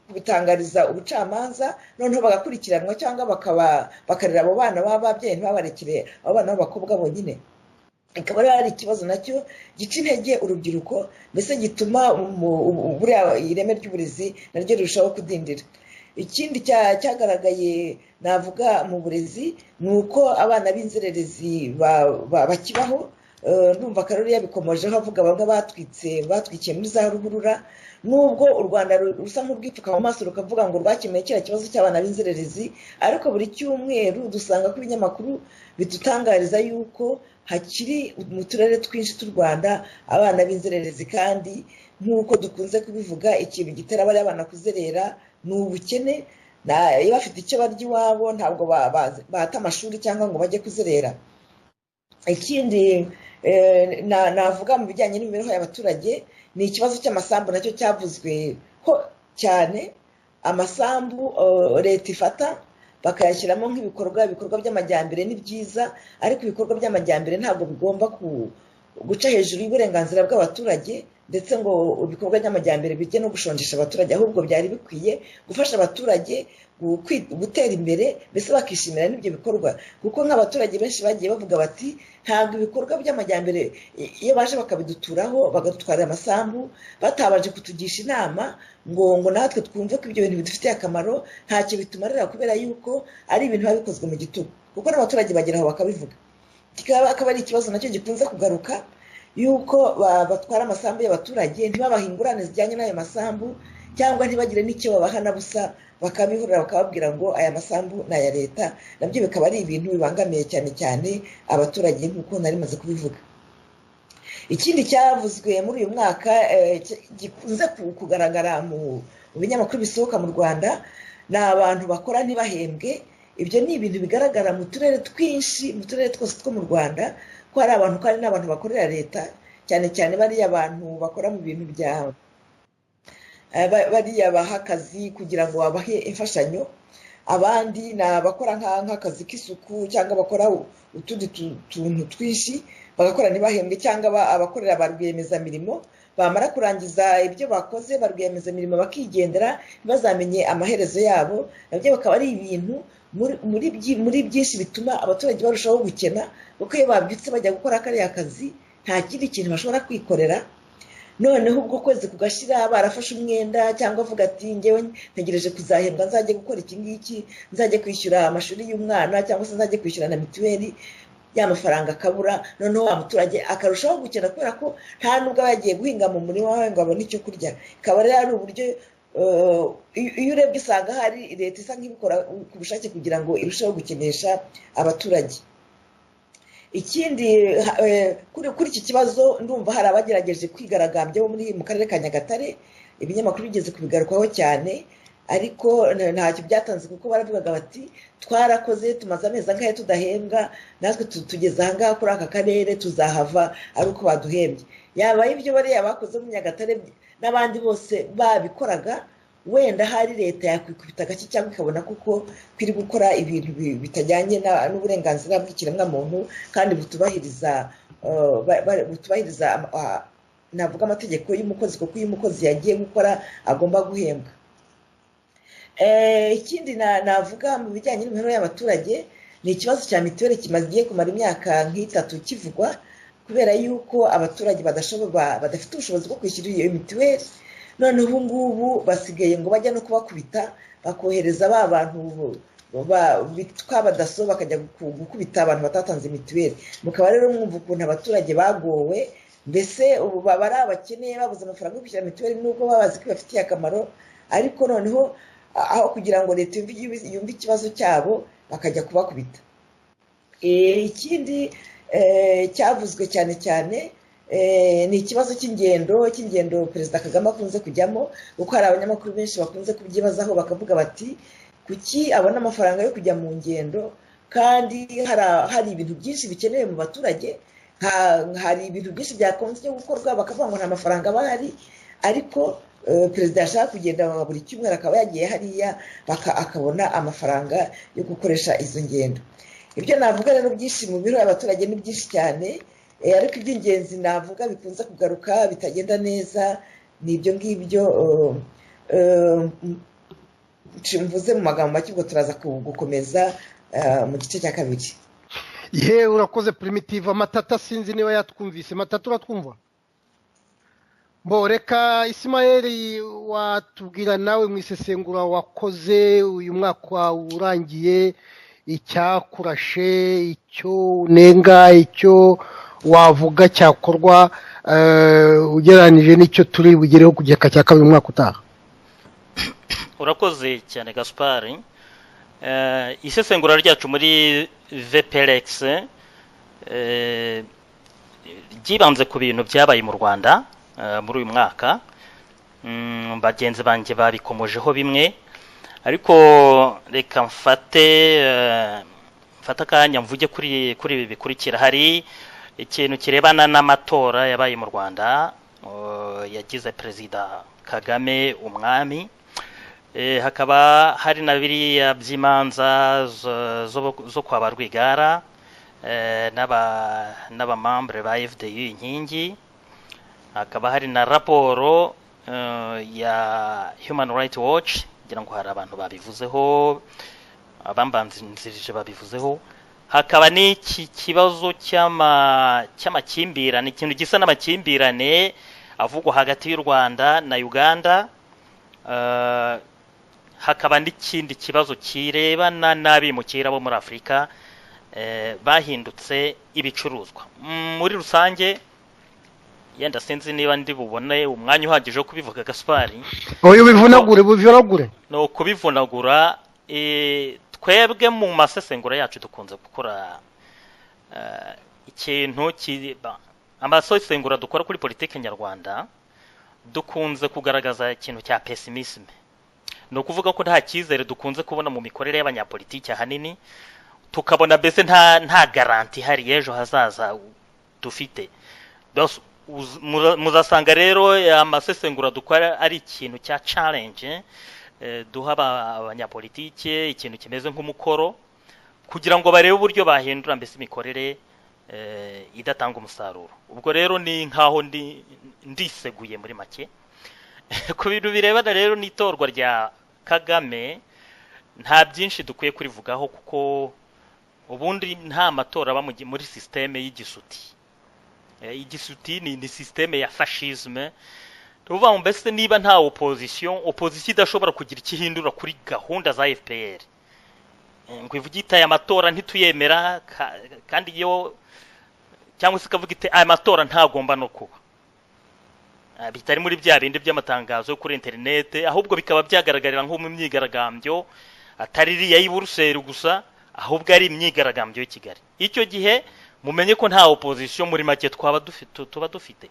kubitangariza ubucamanza noneho bagakurikiranwa cyangwa bakarera abo bana b'ababyeyi ntibabarekere abo bana b'abakobwa bonyine. Ikaba ari ikibazo nacyo gica intege urubyiruko, mbese gituma buriya ireme ry'uburezi naryo rirushaho kudindira. Ikindi cyagaragaye navuga mu burezi ni uko abana b'inzererezi bakibaho. Ndumva Karoli yabikomojeho avuga bamwe batwikiye muri za ruhurura, nubwo u Rwanda rusa nk'urwipfuka mu maso rukavuga ngo rwakemuye kiriya kibazo cy'abana b'inzererezi, ariko buri cyumweru dusanga ko ibinyamakuru bidutangariza yuko hakiri mu turere twinshi tw'u Rwanda abana b'inzererezi, kandi nk'uko dukunze kubivuga ikintu gitera bariya abana kuzerera ni ubukene. Iyo bafite icyo barya iwabo ntabwo bahata amashuri cyangwa ngo bajye kuzerera. Ikindi navuga mu bijyanye n'imibereho y'abaturage ni ikibazo cy'amasambu, nacyo cyavuzweho cyane. Amasambu leta ifata bakayashyiramo nk'ibikorwa by'amajyambere ni byiza, ariko ibikorwa by'amajyambere ntabwo bigomba guca hejuru y'uburenganzira bw'abaturage, ndetse ngo ibikorwa by'amajyambere bijye no gushonjesha abaturage, ahubwo byari bikwiye gufasha abaturage gutera imbere, mbese bakishimira n'ibyo bikorwa, kuko nk'abaturage benshi bagiye bavuga bati ntabwo ibikorwa by'amajyambere iyo baje bakabiduturaho bagadutwarira amasambu batabanje kutugisha inama ngo natwe twumve ko ibyo bintu bidufitiye akamaro, ntacyo bitumarira, kubera yuko ari ibintu biba bikozwe mu gitugu, kuko n'abaturage bagera aho bakabivuga. Akaba ari ikibazo nacyo gikunze kugaruka, yuko batwara amasambu y'abaturage ntibabahe ingurane zijyanye n'ayo masambu, cyangwa ntibagire n'icyo babaha na busa, bakabihurira bakababwira ngo aya masambu ni aya leta. Nabyo bikaba ari ibintu bibangamiye cyane cyane abaturage nk'uko nari maze kubivuga. Ikindi cyavuzwe muri uyu mwaka gikunze kugaragara mu binyamakuru bisohoka mu Rwanda ni abantu bakora ntibahembwe. Ibyo ni ibintu bigaragara mu turere twinshi, mu turere twose two mu Rwanda, ko hari abantu kandi n'abantu bakorera leta, cyane cyane bariya abantu bakora mu bintu bariya baha akazi kugira ngo babahe imfashanyo. Abandi ni abakora nk'akazi k'isuku cyangwa bakora utundi tuntu twinshi bagakora ntibahembwe, cyangwa abakorera ba rwiyemezamirimo, bamara kurangiza ibyo bakoze ba rwiyemezamirimo bakigendera ntibazamenye amaherezo yabo. Nabyo bakaba ari ibintu muri byinshi bituma abaturage barushaho gukena, kuko iyo babyutse bajya gukora kariya kazi nta kindi kintu bashobora kwikorera. Noneho ubwo kwezi kugashira barafashe umwenda, cyangwa avuga ati ngewe ntegereje kuzahembwa, nzajye gukora iki ngiki, nzajye kwishyura amashuri y'umwana, cyangwa se nzajye kwishyura na mituweli, ya mafaranga akabura. Noneho wa muturage akarushaho gukena, kubera ko nta nubwo aba yagiye guhinga mu murima wawe ngo abone icyo kurya. Ikaba rero ari uburyo iyo urebye usanga hari leta isa nk'ibikora ku bushake kugira ngo irusheho gukenesha abaturage. Ikindi kuri iki kibazo ndumva hari abagerageje kwigaragambya bo mu karere ka Nyagatare, ibinyamakuru bigeze kubigarukaho cyane ariko ntacyo byatanze kuko baravugaga bati twarakoze tumaze amezi angahe tudahembwa natwe tugeze ahangaha kuri aka karere tuzahava ari uko baduhembye yaba ibyo bariya bakoze mu Nyagatare n'abandi bose babikoraga wenda hari leta yakwikubita gake cyangwa ikabona kuko kwiri gukora ibintu bitajyanye n'uburenganzira bw'ikiremwamuntu kandi butubahiriza navuga amategeko y'umukozi kuko iyo umukozi yagiye gukora agomba guhembwa. Ikindi navuga mu bijyanye n'imibereho y'abaturage ni ikibazo cya mituweli kimaze kumara imyaka nk'itatu kivugwa kubera yuko abaturage badafite ubushobozi bwo kwishyura iyo mituweli none ubu ngubu basigaye ngo bajya no kubakubita bakohereza ba bantu bitwa badaso bakajya gukubita abantu batatanze mituweli mukaba rero mwumva ukuntu abaturage bagowe mbese ubu baba ari abakene babuze amafaranga yo kwishyura mituweli nubwo babazi ko bafitiye akamaro ariko noneho aho kugira ngo leta yumve ikibazo cyabo bakajya kubakubita. Ikindi cyavuzwe cyane cyane ni ikibazo cy'ingendo Perezida Kagame akunze kujyamo kuko hari abanyamakuru benshi bakunze kubyibazaho bakavuga bati kuki abona amafaranga yo kujya mu ngendo kandi hari ibintu byinshi bikenewe mu baturage hari ibintu byinshi byakunze gukorwa bakavuga ngo nta mafaranga aba ahari ariko perezida yashaka kugenda buri cyumweru akaba yagiye hariya akabona amafaranga yo gukoresha izo ngendo. Ibyo navuga rero byinshi mu biro y'abaturage ni byinshi cyane ariko iby'ingenzi navuga bikunze kugaruka bitagenda neza ni ibyo ngibyo mvuze mu magambo make ubwo turaza gukomeza mu gice cya kabiri. Urakoze Primitive. Matata sinzi niba yatwumvise. Matata uratwumva? Reka Ismael watubwira nawe mu isesengura wakoze uyu mwaka urangiye icyakurashe icyo unenga icyo wavuga cyakorwa ugereranije n'icyo turi bugereho ku giheka cya kabiri umwaka utaha. Urakoze cyane Gaspard. Isesengura ryacu muri VPLX ryibanze ku bintu byabaye mu Rwanda muri uyu mwaka. Bagenzi banjye babikomojeho bimwe ariko reka mfate akanya mvuge kuri ibi bikurikira. Hari ikintu kirebana n'amatora yabaye mu Rwanda yagize Perezida Kagame umwami, hakaba hari na biriya by'imanza zo kwa Rwigara n'abamambure ba FDU inkingi, hakaba hari na raporo ya Human Rights Watch ngira ngo hari abantu babivuzeho abambanzirije babivuzeho, hakaba n'iki kibazo cy'amakimbirane, ikintu gisa n'amakimbirane avugwa hagati y'u Rwanda na Uganda, hakaba n'ikindi kibazo kirebana n'abimukira bo muri Afurika bahindutse ibicuruzwa. Muri rusange yenda sinzi niba ndi bubone umwanya uhagije wo kubivuga Gaspard. Bivunagure no kubivunagura. Twebwe mu masesengura yacu dukunze gukora ikintu amasesengura dukora kuri politike nyarwanda dukunze kugaragaza ikintu cya pessimisme. No kuvuga ko nta cyizere dukunze kubona mu mikorere y'abanyapolitike ahanini, tukabona mbese nta garanti hari ejo hazaza dufite. Muzasanga rero amasesengura dukora ari ikintu cya challenge duha abanyapolitike, ikintu kimeze nk'umukoro kugira ngo barebe uburyo bahindura mbese imikorere idatanga umusaruro. Ubwo rero ni nkaho ndiseguye muri make ku bintu birebana rero n'itorwa rya Kagame. Nta byinshi dukwiye kurivugaho kuko ubundi nta matora aba muri systeme y'igisuti. Igisuti ni systeme ya fascisme. Tuvuga ngo mbese niba nta opposition idashobora kugira ikihindura kuri gahunda za FPR, ngo ivuge itaye amatora ntituyemera, kandi yo cyangwa se kavuga ite aya matora ntagomba no kuba, bitari muri bya bindi by'amatangazo yo kuri internet, ahubwo bikaba byagaragarira nko mu myigaragambyo atari iriya y'i Buruseli gusa, ahubwo ari imyigaragambyo y'i Kigali. Icyo gihe mumenye ko nta opposition muri make tuba dufite.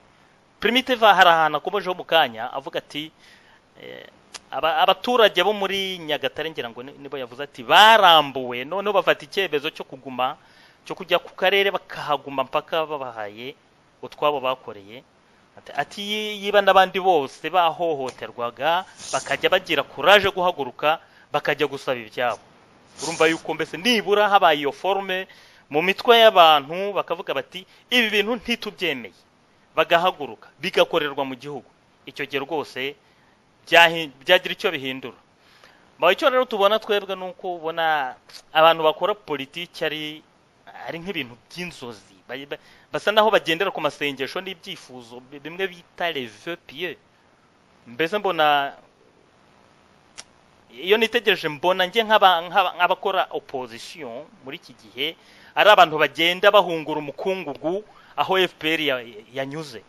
Primitive hari ahantu akomojeho mu kanya avuga ati abaturage bo muri Nyagatare ngira ngo nibo yavuze ati barambuwe noneho bafata icyemezo cyo kuguma cyo kujya ku karere bakahaguma mpaka babahaye utwabo bakoreye ati yiba n'abandi bose bahohoterwaga bakajya bagira courage guhaguruka bakajya gusaba ibyabo. Urumva yuko mbese nibura habaye iyo forme mu mitwe y'abantu bakavuga bati ibi bintu ntitubyemeye, bagahaguruka bigakorerwa mu gihugu. Icyo gihe rwose byagira icyo bihindura. Icyo rero tubona twebwe nuko ubona abantu bakora politiki ari nk'ibintu by'inzozi, basa naho bagendera ku masengesho n'ibyifuzo bimwe bita les vœux pieux. Mbese mbona iyo nitegereje mbona nge nk'abakora opposition muri iki gihe ari abantu bagenda bahungura umukungugu aho FPR yanyuze.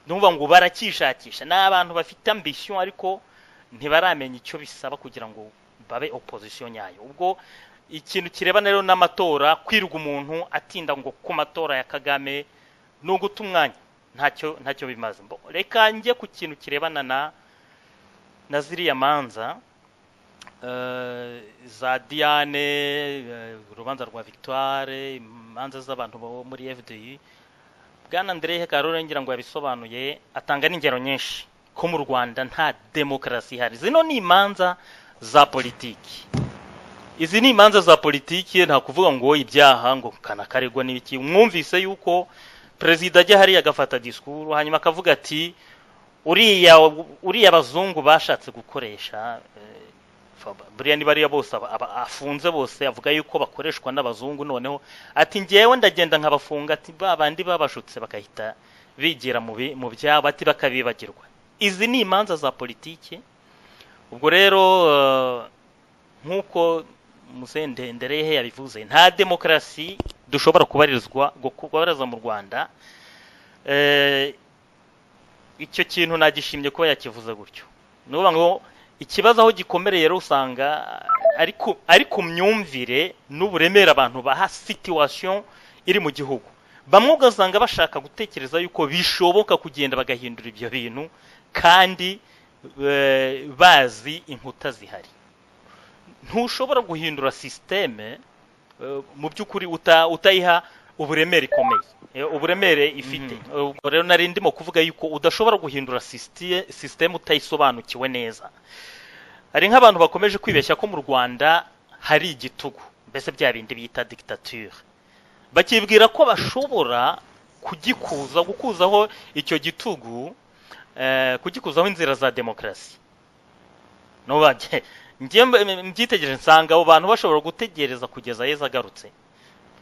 Numva ngo barakishakisha n'abantu bafite ambition ariko ntibaramenya icyo bisaba kugira ngo babe opposition nyayo. Ubwo ikintu kirebana rero n'amatora, kwirwa umuntu atinda ngo ku matora ya Kagame no guta umwanya ntacyo bimaze. Reka njye ku kintu kirebana na ziriya manza za Diane, urubanza rwa Victoire, imanza z'abantu bo muri FDI. Bwana André Karore ngira ngo yabisobanuye, atanga n'ingero nyinshi ko mu Rwanda nta demokarasi ihari. Zino ni imanza za politiki. Izi ni imanza za politiki, nta kuvuga ngo ibyaha ngo kanakaregwa n'ibiki. Mwumvise yuko perezida ajya hari agafata diskuru hanyuma akavuga ati uriya abazungu bashatse gukoresha buriya ni bariya bose afunze bose avuga yuko bakoreshwa n'abazungu, noneho ati ngewe ndagenda nkabafunga, ati babandi babashutse bakahita bigira mu byabo, ati bakabibagirwa. Izi ni imanza za politiki. Ubwo rero nkuko Musendenderehe yabivuze, nta demokarasi dushobora kubariza mu Rwanda. Icyo kintu nagishimye ko yakivuze gutyo. Nuba ngo ikibazo aho gikomereye rero usanga ari ku myumvire n'uburemere abantu baha situation iri mu gihugu. Bamwe ugasanga bashaka gutekereza yuko bishoboka kugenda bagahindura ibyo bintu kandi bazi inkuta zihari. Ntushobora guhindura systeme mu by'ukuri utayiha uburemere ikomeye, uburemere ifite. Ubwo rero nari ndimo kuvuga yuko udashobora guhindura systeme utayisobanukiwe neza. Hari nk'abantu bakomeje kwibeshya ko mu Rwanda hari igitugu, mbese bya bindi bita dictature. Bakibwira ko bashobora gukuzaho icyo gitugu, kugikuzaho inzira za demokarasi. Nobage mbyitegereje nsanga abo bantu bashobora gutegereza kugeza Yesu agarutse,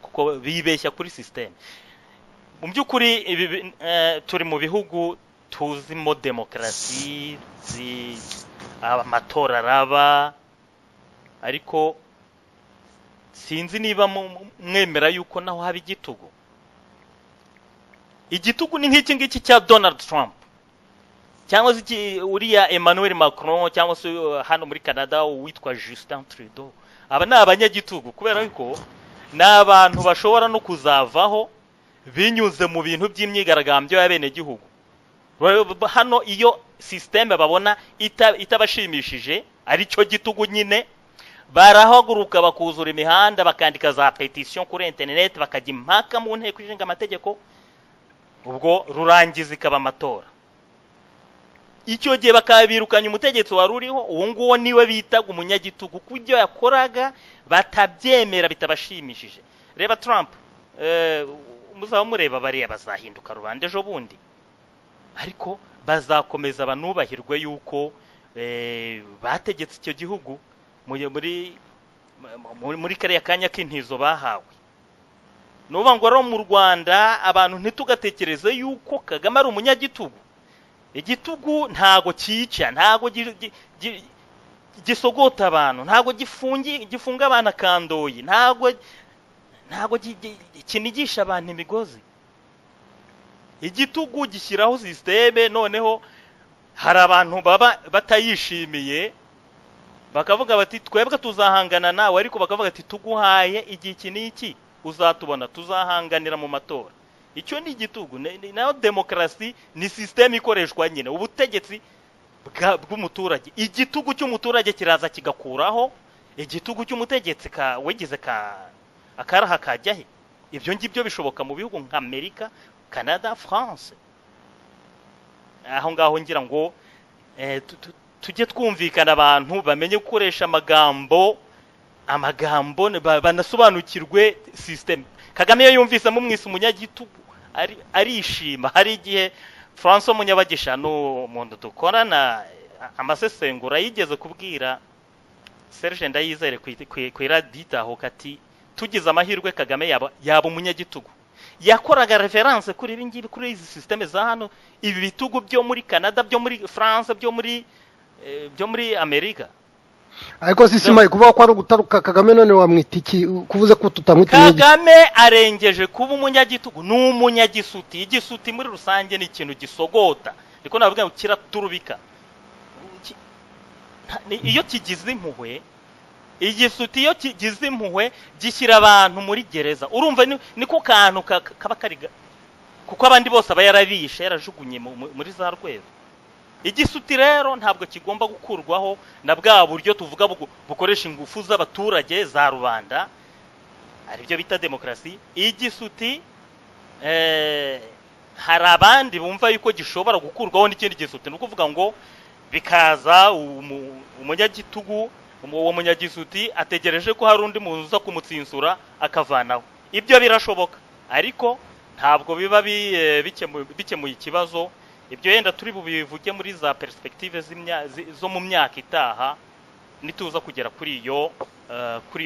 kuko bibeshya kuri system. Mu by'ukuri turi mu bihugu tuzimo demokarasi, amatora araba, ariko sinzi niba mwemera yuko naho haba igitugu. Igitugu ni nk'iki ngiki cya Donald Trump, cyangwa se uriya Emmanuel Macron, cyangwa se hano muri Canada witwa Justin Trudeau. Aba ni abanyagitugu kubera ko n'abantu bashobora no kuzavaho binyuze mu bintu by'imyigaragambyo y'abene gihugu. Hano iyo systeme babona itabashimishije ari cyo gitugu nyine, barahaguruka bakuzura imihanda bakandika za petition kuri internet bakajya impaka mu nteko ishinga amategeko, ubwo rurangiza ikaba amatora. Icyo gihe bakabirukanya umutegetsi wari uriho, uwo nguwo niwe bitaga umunyagitugu, kubyo yakoraga batabyemera bitabashimishije. Reba Trump, muzaba mureba bariya bazahinduka rubanda ejo bundi, ariko bazakomeza banubahirwe yuko bategetse icyo gihugu muri kariya kanya k'intizo bahawe. Nuba ngo rero mu Rwanda abantu ntitugatekereze yuko Kagame ari umunyagitugu. Igitugu ntago cyica, ntago gisogota abantu, ntago gifunga abantu akandoyi, ntago kinigisha abantu imigozi. Igitugu gishyiraho systeme, noneho hari abantu baba batayishimiye bakavuga bati twebwe tuzahangana nawe, ariko bakavuga ati tuguhaye igihe iki n'iki uzatubona tuzahanganira mu matora. Icyo ni igitugu. Naho demokarasi ni systeme ikoreshwa nyine, ubutegetsi bw'umuturage. Igitugu cy'umuturage kiraza kigakuraho igitugu cy'umutegetsi wegize akaraha kajyahe. Ibyo ngibyo bishoboka mu bihugu nka Amerika, Canada, France. Aho ngaho ngira ngo tujye twumvikana, abantu bamenye gukoresha amagambo banasobanukirwe system. Kagame yumvise mu mwisi umunyagitugu arishima. Hari igihe François Munyabagisha no muntu dukorana amasesengura yigeze kubwira Serge Ndayizere ku radita aho kati tugize amahirwe Kagame yaba umunyagitugu. Yakoraga reference kuri ibingibi, kuri izi systeme za hano, ibi bitugu byo muri Canada, byo muri France, byo muri Amerika. Ariko sisimaye kuvuga ko ari ugutaruka Kagame, none wamwita iki kuvuze ko tutamwita Kagame arengeje kuba umunyagitugu, ni umunyagisuti. Igisuti muri rusange ni ikintu gisogota, niko navuga ngo kiraturubika. Iyo kigize impuhwe, igisuti iyo kigize impuhwe gishyira abantu muri gereza. Urumva niko kantu kaba kariga, kuko abandi bose aba yarabishe, yarajugunye muri za rwego. Igisuti rero ntabwo kigomba gukurwaho na bwa buryo tuvuga bukoresha ingufu z'abaturage za rubanda, ari byo bita demokrasi. Igisuti hari abandi bumva yuko gishobora gukurwaho n'ikindi gisuti. Ni ukuvuga ngo bikaza umunyagitugu, uwo munyagisuti ategereje ko hari undi muntu uza kumutsinsura akavanaho. Ibyo birashoboka, ariko ntabwo biba bikemuye ikibazo. Ibyo yenda turi bubivuge muri za perspective zo mu myaka itaha nituza kugera kuri iyo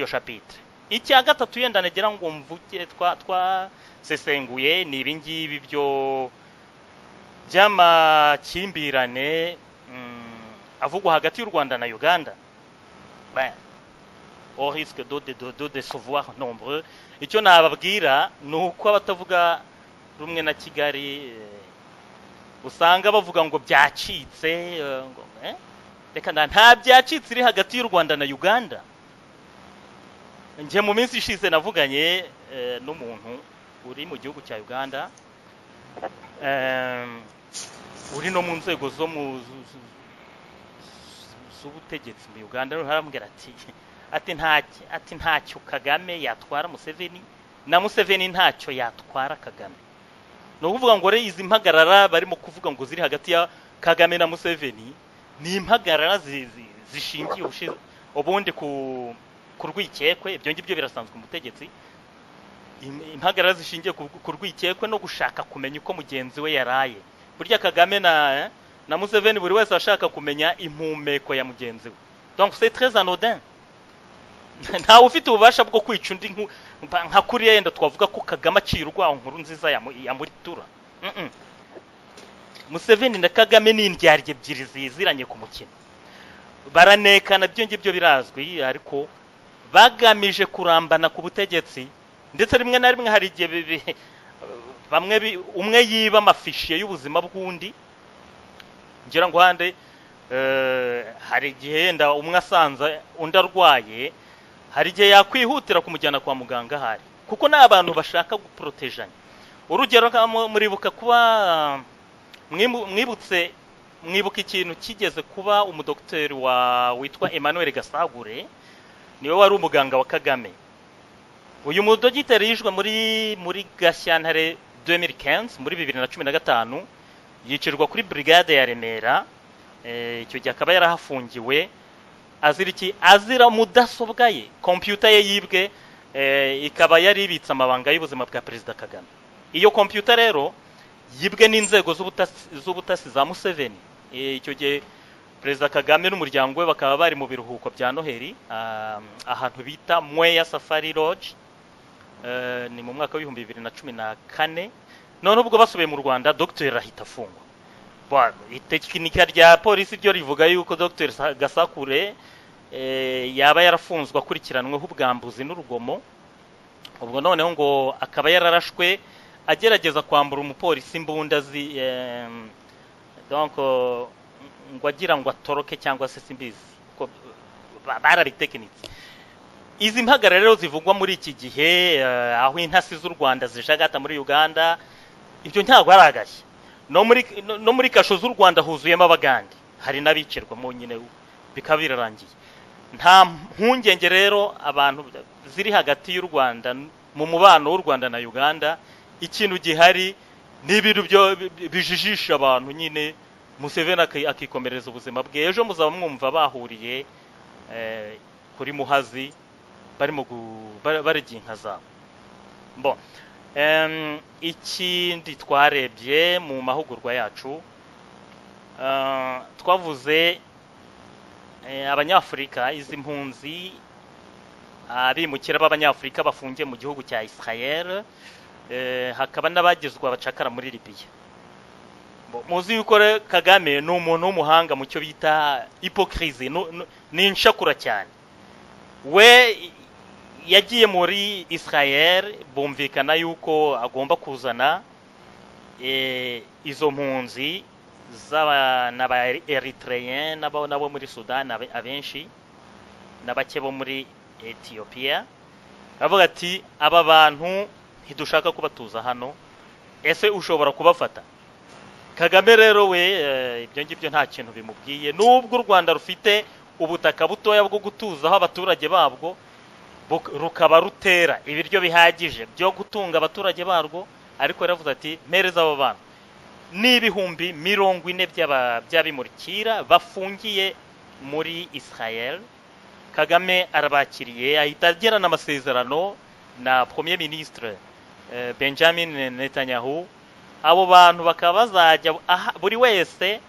chapitre. Icya gatatu yenda negera ngo mvuge twasesenguye ni ibingibi byo by'amakimbirane avugwa hagati y'u Rwanda na Uganda. Au risque de décevoir nombreux, icyo nababwira nuko abatavuga rumwe na Kigali usanga bavuga ngo byacitse, reka nta byacitse iri hagati y'u Rwanda na Uganda. Nje mu minsi ishize navuganye n'umuntu uri mu gihugu cya Uganda, uri no mu nzego z'ubutegetsi mu Uganda. Arambwira ati ntacyo Kagame yatwara Museveni, na Museveni ntacyo yatwara Kagame. No kuvuga ngo izi impagarara barimo kuvuga ngo ziri hagati ya Kagame na Museveni ni impagarara zishingiye ubundi ku rwikekwe. Ibyo ngibyo birasanzwe mu butegetsi. Impagarara zishingiye ku rwikekwe no gushaka kumenya uko mugenzi we yaraye. Burya Kagame na Museveni buri wese ashaka kumenya impumeko ya mugenzi we. Donc c'est très anodin. Nta ufite ububasha bwo kwica undi nka kuriya yenda twavuga ko Kagame acirwa inkuru nziza ya muri tura. Museveni na Kagame ni indyarye ebyiri ziziranye ku mukino. Baranekana, byo ngibyo birazwi, ariko bagamije kurambana ku butegetsi. Ndetse rimwe na rimwe hari igihe umwe yiba amafishiye y'ubuzima bw'undi. Ngira ngo hande hari igihe yenda umwe asanze undi arwaye, hari igihe yakwihutira kumujyana kwa muganga hari, kuko n'abantu bashaka guprotejanya. Urugero muribuka kuba mwibuka ikintu kigeze kuba umudokiteri witwa Emmanuel Gasagure, niwe wari umuganga wa Kagame. Uyu mudogiteri yishwe muri Gashyantare 2015, muri 2015 yicirwa kuri brigade ya Remera. Icyo gihe akaba yarahafungiwe azira mudasobwa ye, computer ye yibwe, ikaba yari ibitse amabanga y'ubuzima bwa Perezida Kagame. Iyo computer rero yibwe n'inzego z'ubutasi za Museveni. Icyo gihe Perezida Kagame n'umuryango we bakaba bari mu biruhuko bya Noheli ahantu bita Mweya Safari Lodge, ni mu mwaka wa 2014. None ubwo basubiye mu Rwanda, Dr. Rahita afungwa. Itekinika rya polisi ryo rivuga yuko Dr. Gasakure yaba yarafunzwe akurikiranweho ubwambuzi n'urugomo. Ubwo noneho ngo akaba yararashwe agerageza kwambura umupolisi imbunda donc ngo agira ngo atoroke cyangwa se simbizi ko barabitekinitse. Izi mpagarara rero zivugwa muri iki gihe, aho intasi z'u Rwanda zijagata muri Uganda, ibyo ntabwo aragashye. No muri kasho z'u Rwanda huzuyemo abagande. hari n'abicirwamo nyine bikaba birarangiye. Nta mpungenge rero abantu ziri hagati y'u Rwanda mu mubano w'u Rwanda na Uganda. Ikintu gihari n'ibintu byo bijijisha abantu nyine. Museveni akikomereza ubuzima bwe. Ejo muzaba mwumva bahuriye kuri Muhazi barimo baragiye inka zabo. Bon, ikindi twarebye mu mahugurwa yacu, twavuze abanyafurika, izi mpunzi abimukira b'abanyafurika bafungiye mu gihugu cya Israel, hakaba n'abagizwe abacakara muri Libya. Muzi yuko Kagame ni umuntu w'umuhanga mu cyo bita hypocrisie, ni inshakura cyane. We yagiye muri Israel, bumvikana yuko agomba kuzana izo mpunzi n'aba Eritrean nabo muri Sudan abenshi n'abake bo muri Ethiopia. Avuga ati aba bantu ntidushaka kubatuza hano, ese ushobora kubafata? Kagame rero we ibyo ngibyo nta kintu bimubwiye. Nubwo u Rwanda rufite ubutaka butoya bwo gutuzaho abaturage babwo, rukaba rutera ibiryo bihagije byo gutunga abaturage barwo, ariko yaravuze ati mpereza abo bantu n'ibihumbi 40 by'abimurikira bafungiye muri Israel. Kagame arabakiriye, ahita agirana amasezerano na Premier Ministre Benjamin Netanyahu. Abo bantu bakaba bazajya buri wese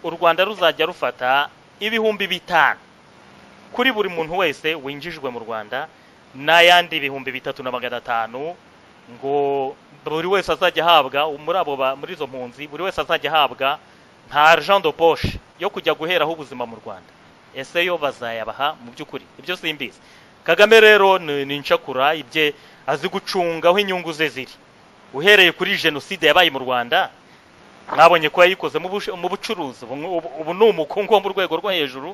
u Rwanda ruzajya rufata ibihumbi 5 kuri buri muntu wese winjijwe mu Rwanda, n'ayandi ibihumbi 3,500 ngo buri wese azajya ahabwa muri izo mpunzi, buri wese azajya ahabwa nta argent de poche yo kujya guheraho ubuzima mu Rwanda. Ese yo bazayabaha mu by'ukuri? Ibyo simbizi. Kagame rero ni inshakura, ibye azi gucungaho inyungu ze ziri. Uhereye kuri genocide yabaye mu Rwanda, mwabonye ko yayikoze mu bucuruzi. Ubu ni umukungu wo mu rwego rwo hejuru,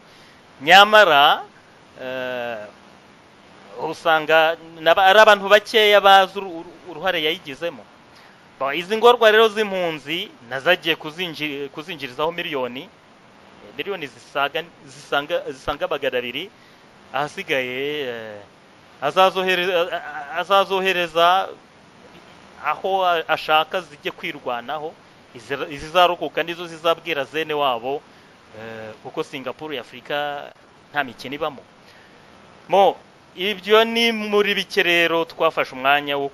nyamara usanga ari abantu bakeya bazi uruhare yayigizemo. Izi ngorwa rero z'impunzi nazagiye kuzinjirizaho miliyoni zisanga bagada 2. Ahasigaye azazohereza aho ashaka zijye kwirwanaho. Izizarukuka nizo zizabwira zene wabo, kuko Singapore y'Afrika nta mikino ibamo. Ibyo ni muri bike rero twafashe umwanya wo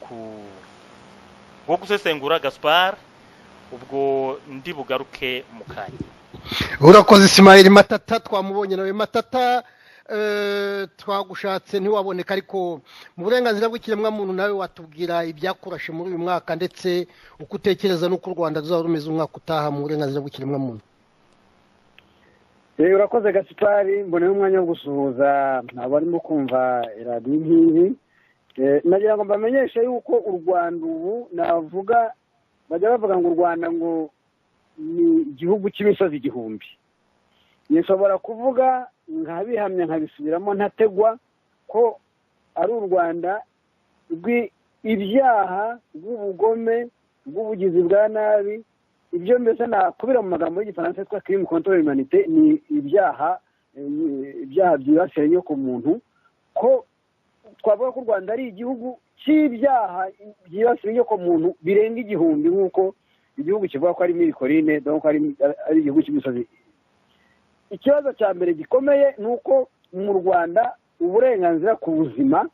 gusesengura. Gaspard, ubwo ndi bugaruke mu kanya. Urakoze Ismail Matata, twamubonye nawe Matata. Twagushatse ntiwaboneka, ariko mu burenganzira bw'ikiremwa muntu nawe watubwira ibyakurashe muri uyu mwaka, ndetse uko utekereza n'uko u Rwanda ruzaba rumeze umwaka utaha mu burenganzira bw'ikiremwa muntu. Urakoze Gaspard, mboneye umwanya wo gusuhuza abarimo kumva radio nk'iyi. Nagira ngo mbamenyeshe yuko u Rwanda ubu navuga bajya bavuga ngo u Rwanda ngo ni igihugu cy'imisozi igihumbi. Nishobora kuvuga nkabihamya nkabisubiramo ntategwa ko ari u Rwanda rw'ibyaha, rw'ubugome, rw'ubugizi bwa nabi. Ibyo mbese nakubira mu magambo y'Igifaransa yitwa crime contre l'humanité, ni ibyaha byibasiye yo ku muntu. Ko twavuga ko u Rwanda ari igihugu cy'ibyaha byibasiye yo ku muntu birenga 1000, nk'uko igihugu kivuga ko ari milikorine, donc ari igihugu cy'imisozi. Ikibazo cya mbere gikomeye ni uko mu Rwanda uburenganzira ku buzima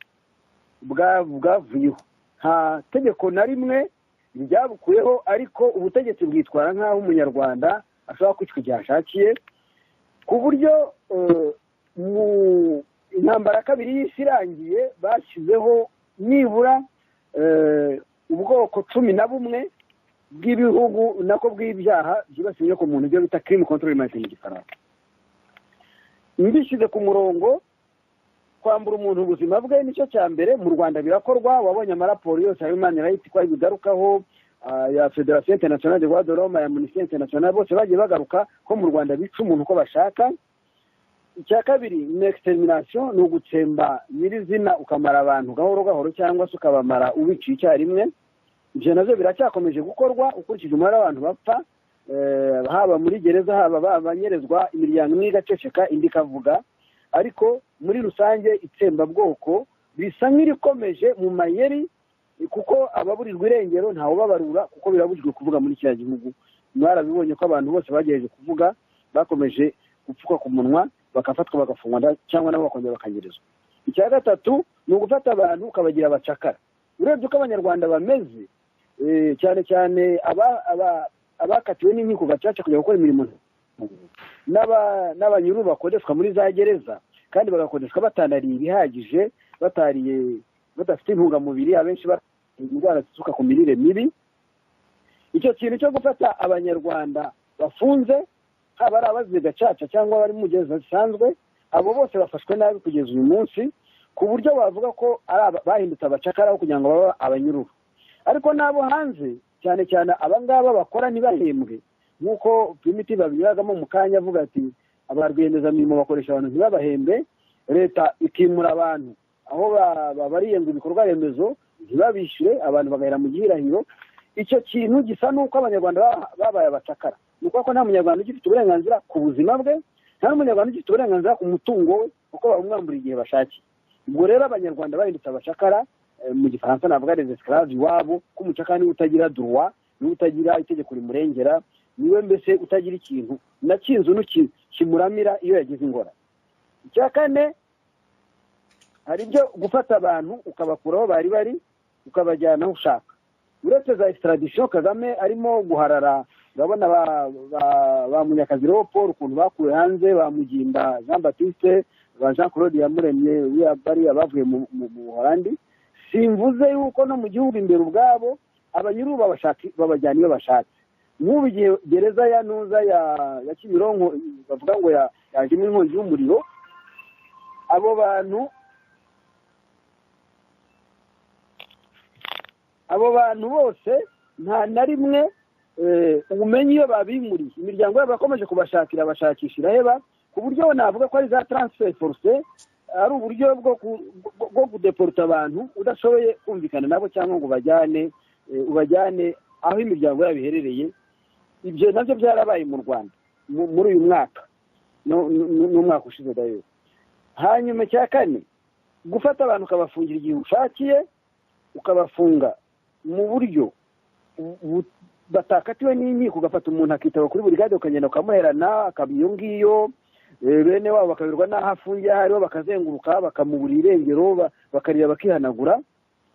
bwavuyeho. Nta tegeko na rimwe ryabukuyeho, ariko ubutegetsi bwitwara nk'aho umunyarwanda ashobora kwicwa igihe ashakiye, ku buryo mu intambara kabiri y'isi irangiye bashyizeho nibura ubwoko 11 bw'ibihugu nako bw'ibyaha byibasiye ku muntu, byo bita crime contre l'humanité mu Gifaransa. Mbishyize ku murongo, kwambura umuntu ubuzima bwe nicyo cya mbere. Mu Rwanda birakorwa, wabonye amaraporo yose ya Human Rights ko bigarukaho, ya Federation Internationale des Droits de l'Homme, ya Amnesty International, bose bagiye bagaruka ko mu Rwanda bica umuntu uko bashaka. Icya kabiri ni extermination, ni ugutsemba nyirizina ukamara abantu gahoro gahoro, cyangwa se ukabamara ubiciye icyarimwe. Ibyo navyo biracyakomeje gukorwa ukurikije umubare w'abantu bapfa. haba muri gereza haba abanyerezwa imiryango imwe igaceceka indi ikavuga, ariko muri rusange itsembabwoko bisa nk'irikomeje mu mayeri, kuko ababurirwa irengero ntawe ubabarura kuko birabujijwe kuvuga muri kiriya gihugu. Mwarabibonye ko abantu bose bagerageje kuvuga bakomeje gupfuka ku munwa, bakafatwa bagafungwa cyangwa nabo bakongera bakangerezwa. Icya gatatu ni ugufata abantu ukabagira abacakara. Urebye uko abanyarwanda bameze, cyane cyane abakatiwe n'inkiko gacaca kujya gukora imirimo n'abanyuru bakodeshwa muri za gereza, kandi bagakodeshwa batanariye ibihagije, badafite intungamubiri, abenshi indwara zituruka ku mirire mibi. Icyo kintu cyo gufata abanyarwanda bafunze, haba ari abazize gacaca cyangwa bari mu gereza zisanzwe, abo bose bafashwe nabi kugeza uyu munsi, ku buryo bavuga ko bahindutse abacakara kugira ngo babe abanyururu. Ariko n'abo hanze, cyane cyane abangaba bakora ntibahembwe, nk'uko Primitive babiragamo mu kanya avuga ati abarwiyemezamirimo bakoresha abantu ntibabahembe, leta ikimura abantu aho babariye ngo ibikorwa remezo ntibabishyure, abantu bagahera mu gihirahiro. Icyo kintu gisa n'uko abanyarwanda babaye abacakara. Ni ukuvuga ko nta munyarwanda ugifite uburenganzira ku buzima bwe, nta n'umunyarwanda ugifite uburenganzira ku mutungo we, kuko bamwambura igihe bashakiye. Ubwo rero abanyarwanda bahindutse abacakara, mu gifaransa navuga les esclaves iwabo, ko umucakara niwe utagira droit, niwe utagira itegeko rimurengera, niwe mbese utagira ikintu na kinzu kimuramira iyo yagize ingorane. Icya kane, hari ibyo gufata abantu ukabakuraho bari bari ukabajyana aho ushaka. Uretse za extradition Kagame arimo guharara, urabona ba Munyakazi Leopold ukuntu bakuwe hanze, ba Mugimba Jean Baptiste, ba Jean Claude Yamuremye bari abavuye mu Buholandi. Simvuze yuko no mu gihugu imbere ubwabo abanyuru babajyana iyo bashatse. Nk'ubu igihe gereza ya Ntuza ya Kimironko bavuga ngo yajemo inkongi y'umuriro, abo bantu bose nta na rimwe ubumenyi iyo babimuriye, imiryango yabo yakomeje bashakishira heba, ku buryo navuga ko ari za transfer force, ari uburyo bwo kudeporta abantu udashoboye kumvikana nabo cyangwa ngo ubajyane aho imiryango yabo iherereye. Ibyo nabyo byarabaye mu Rwanda muri uyu mwaka n'umwaka ushize dayo. Hanyuma cya kane, gufata abantu ukabafungira igihe ushakiye, ukabafunga mu buryo batakatiwe n'inkiko, ugafata umuntu akitaba kuri burigade ukagenda ukamuherana akaba iyo ngiyo, bene wabo bakabirwa n'aho afungiye hariho bakazenguruka bakamuburira irengero bakarira bakihanagura.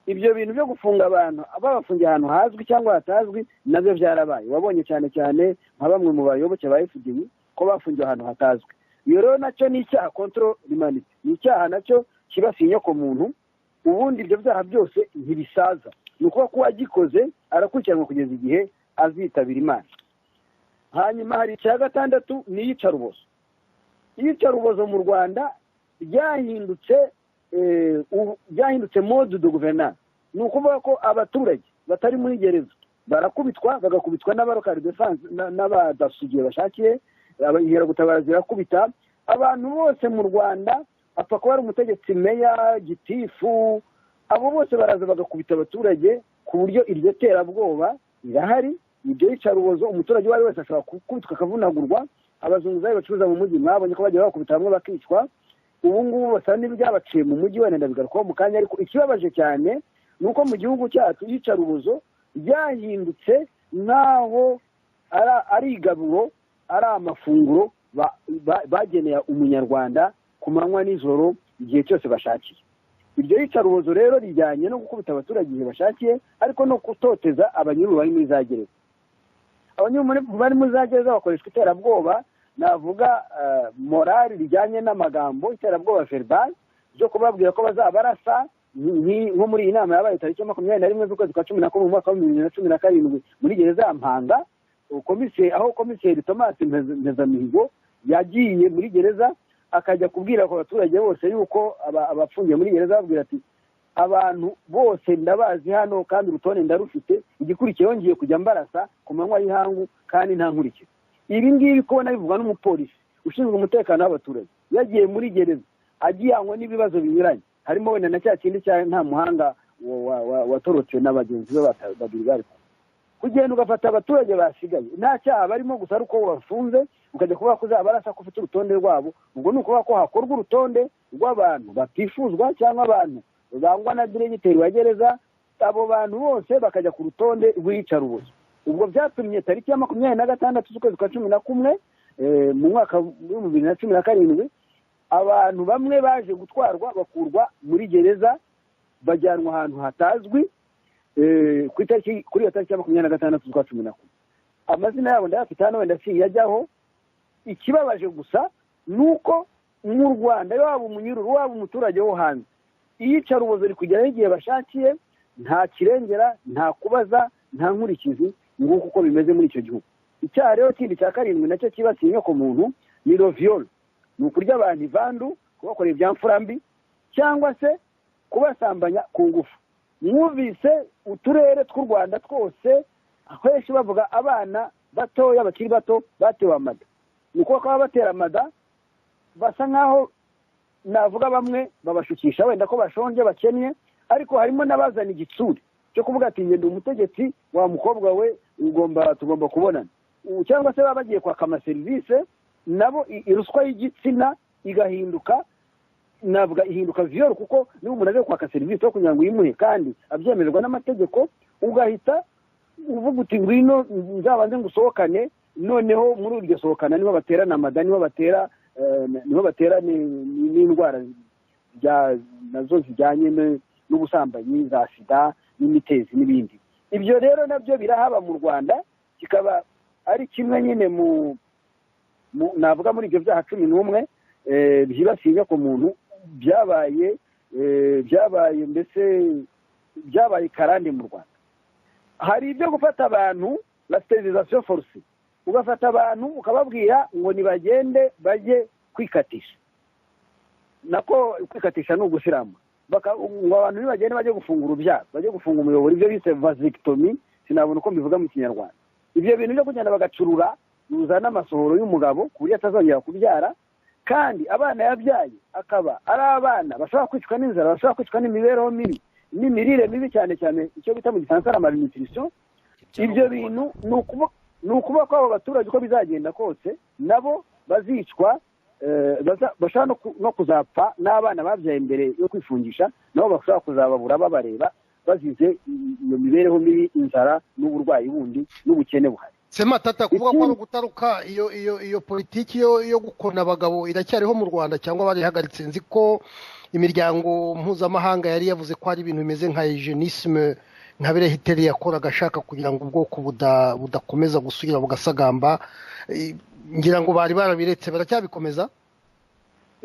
Ibyo bintu byo gufunga abantu babafungiye ahantu hazwi cyangwa hatazwi nabyo byarabaye. Wabonye cyane cyane nka bamwe mu bayoboke ba FDU ko bafungiye ahantu hatazwi. Iyo rero nacyo ni icyaha contre l'humanité, ni icyaha nacyo kibasiye inyoko muntu. Ubundi ibyo byaha byose ntibisaza, ni ukuvuga ko uwagikoze arakurikiranwa kugeza igihe azitabira Imana. Hanyuma hari icya gatandatu ni iyicarubozo. Iyicarubozo mu Rwanda byahindutse mode de gouvernance. Ni ukuvuga ko abaturage batari muri gereza barakubitwa, bagakubitwa n'abarokari defense n'abadasugiye bashakiye, inkeragutabara zirakubita abantu bose mu Rwanda, apfa kuba ari umutegetsi, meya, gitifu, abo bose baraza bagakubita abaturage, ku buryo iryo terabwoba rirahari. Ibyo yicarubozo umuturage wari wese ashobora gukubitwa akavunagurwa. Abazunguzayi bacuruza mu mujyi mwabonye ko bagiye bakubita bamwe bakicwa. Ubu ngubu basa n'ibyabaciye mu mujyi, wenda ndabigarukaho mu kanya. Ariko ikibabaje cyane ni uko mu gihugu cyacu iyicarubozo ryahindutse nk'aho ari igaburo, ari amafunguro bageneye umunyarwanda ku manywa n'ijoro igihe cyose bashakiye. Iryo yicarubozo rero rijyanye no gukubita abaturage igihe bashakiye, ariko no kutoteza abanyururu bari muri za gereza. Abanyururu bari muri za gereza bakoreshwa iterabwoba, navuga morali rijyanye n'amagambo, iterabwoba verbal ryo kubabwira ko bazabarasa. Nko muri iyi nama yabaye tariki 21 z'ukwezi kwa 11 mu mwaka wa 2017 muri gereza ya Mpanga, aho komiseri Thomas Mpezamihigo yagiye muri gereza akajya kubwira ko abaturage bose yuko abafungiye muri gereza, babwira ati abantu bose ndabazi hano kandi urutonde ndarufite, igikurikiyeho ngiye kujya mbarasa ku manywa y'ihangu kandi nta nkurikije. Ibi ngibi kubona bivugwa n'umupolisi ushinzwe umutekano w'abaturage yagiye muri gereza, agiyanywe n'ibibazo binyuranye, harimo wenda na cya kindi cya nta muhanga watorotse n'abagenzi be babiri bari. kugenda ugafata abaturage basigaye nta cyaha barimo gusa ari uko wafunze ukajya kuvuga ko uzaba barasa ko ufite urutonde rwabo. Ubwo ni ukuvuga ko hakorwa urutonde rw'abantu batifuzwa cyangwa abantu bangwa na diregiteri wa gereza, abo bantu bose bakajya ku rutonde rw'iyicarubozo. Ubwo byatumye tariki ya 26 z'ukwezi kwa 11 mu mwaka wa 2017 abantu bamwe baje gutwarwa bakurwa muri gereza bajyanwa ahantu hatazwi kuri iyo tariki ya 26 z'ukwa 11. Amazina yabo ndayafite hano wenda yajyaho. Ikibabaje gusa nuko mu Rwanda waba umunyururu waba umuturage wo hanze iyicarubozo rikugeraho igihe bashakiye, nta kirengera, nta kubaza, nta nkurikizi, nguko uko bimeze muri icyo gihugu. Icyaha rero kindi cya 7 nacyo kibasiye inyoko muntu ni viol, ni ukurya abantu ivandu, kubakorera ibyamfurambi cyangwa se kubasambanya ku ngufu. Mwumvise uturere tw'u Rwanda twose akenshi bavuga abana batoya bakiri bato batewe amada. Ni uko bakaba batera amada basa nkaho navuga bamwe babashukisha wenda ko bashonje bakennye, ariko harimo n'abazana igitsure cyo kuvuga ati ngende umutegetsi wa mukobwa we tugomba kubonana, cyangwa se baba bagiye kwaka amaserivisi nabo iruswa y'igitsina igahinduka navuga ihinduka viol, kuko niba umuntu aje kwaka serivisi yo kugira ngo yimuhe kandi abyemererwa n'amategeko, ugahita uvuga uti ngwino nzabanze ngusohokane, noneho muri uryo sohokana niho baterana amada, niho batera n'indwara nazo zijyanye n'ubusambanyi za sida n'imitezi n'ibindi. Ibyo rero nabyo birahaba mu Rwanda, kikaba ari kimwe nyine navuga muri ibyo byaha 11 byibasiye ku muntu byabaye karande mu Rwanda. Hari ibyo gufata abantu la sterilisation forcée, ugafata abantu ukababwira ngo nibagende bajye kwikatisha. Nako kwikatisha no gusirama ngo abantu nibagende bajye gufunga urubyaro, bajye gufunga umuyoboro, ibyo bise vasectomy, sinabona uko mbivuga mu Kinyarwanda. Ibyo bintu byo kugenda bagacurura uzana amasohoro y'umugabo ku buryo atazongera kubyara, kandi abana yabyaye akaba ari abana bashobora kwicwa n'inzara, bashobora kwicwa n'imibereho mibi n'imirire mibi, cyane cyane icyo bita mu gifaransa malnutrition. Ibyo bintu ni ukuvuga ko abo baturage uko bizagenda kose nabo bazicwa, bashobora no kuzapfa, n'abana babyaye mbere yo kwifungisha nabo bashobora kuzababura babareba bazize iyo mibereho mibi, inzara n'uburwayi bundi n'ubukene buhari. Sematata, kuvuga ko ari ugutaruka iyo politiki yo gukona abagabo iracyariho mu Rwanda cyangwa barihagaritse? Nzi ko imiryango mpuzamahanga yari yavuze ko ari ibintu bimeze nka eugénisme, nka bire Hitler yakoraga ashaka kugira ngo ubwoko budakomeza gusubira bugasagamba. Ngira ngo bari barabiretse, baracyabikomeza?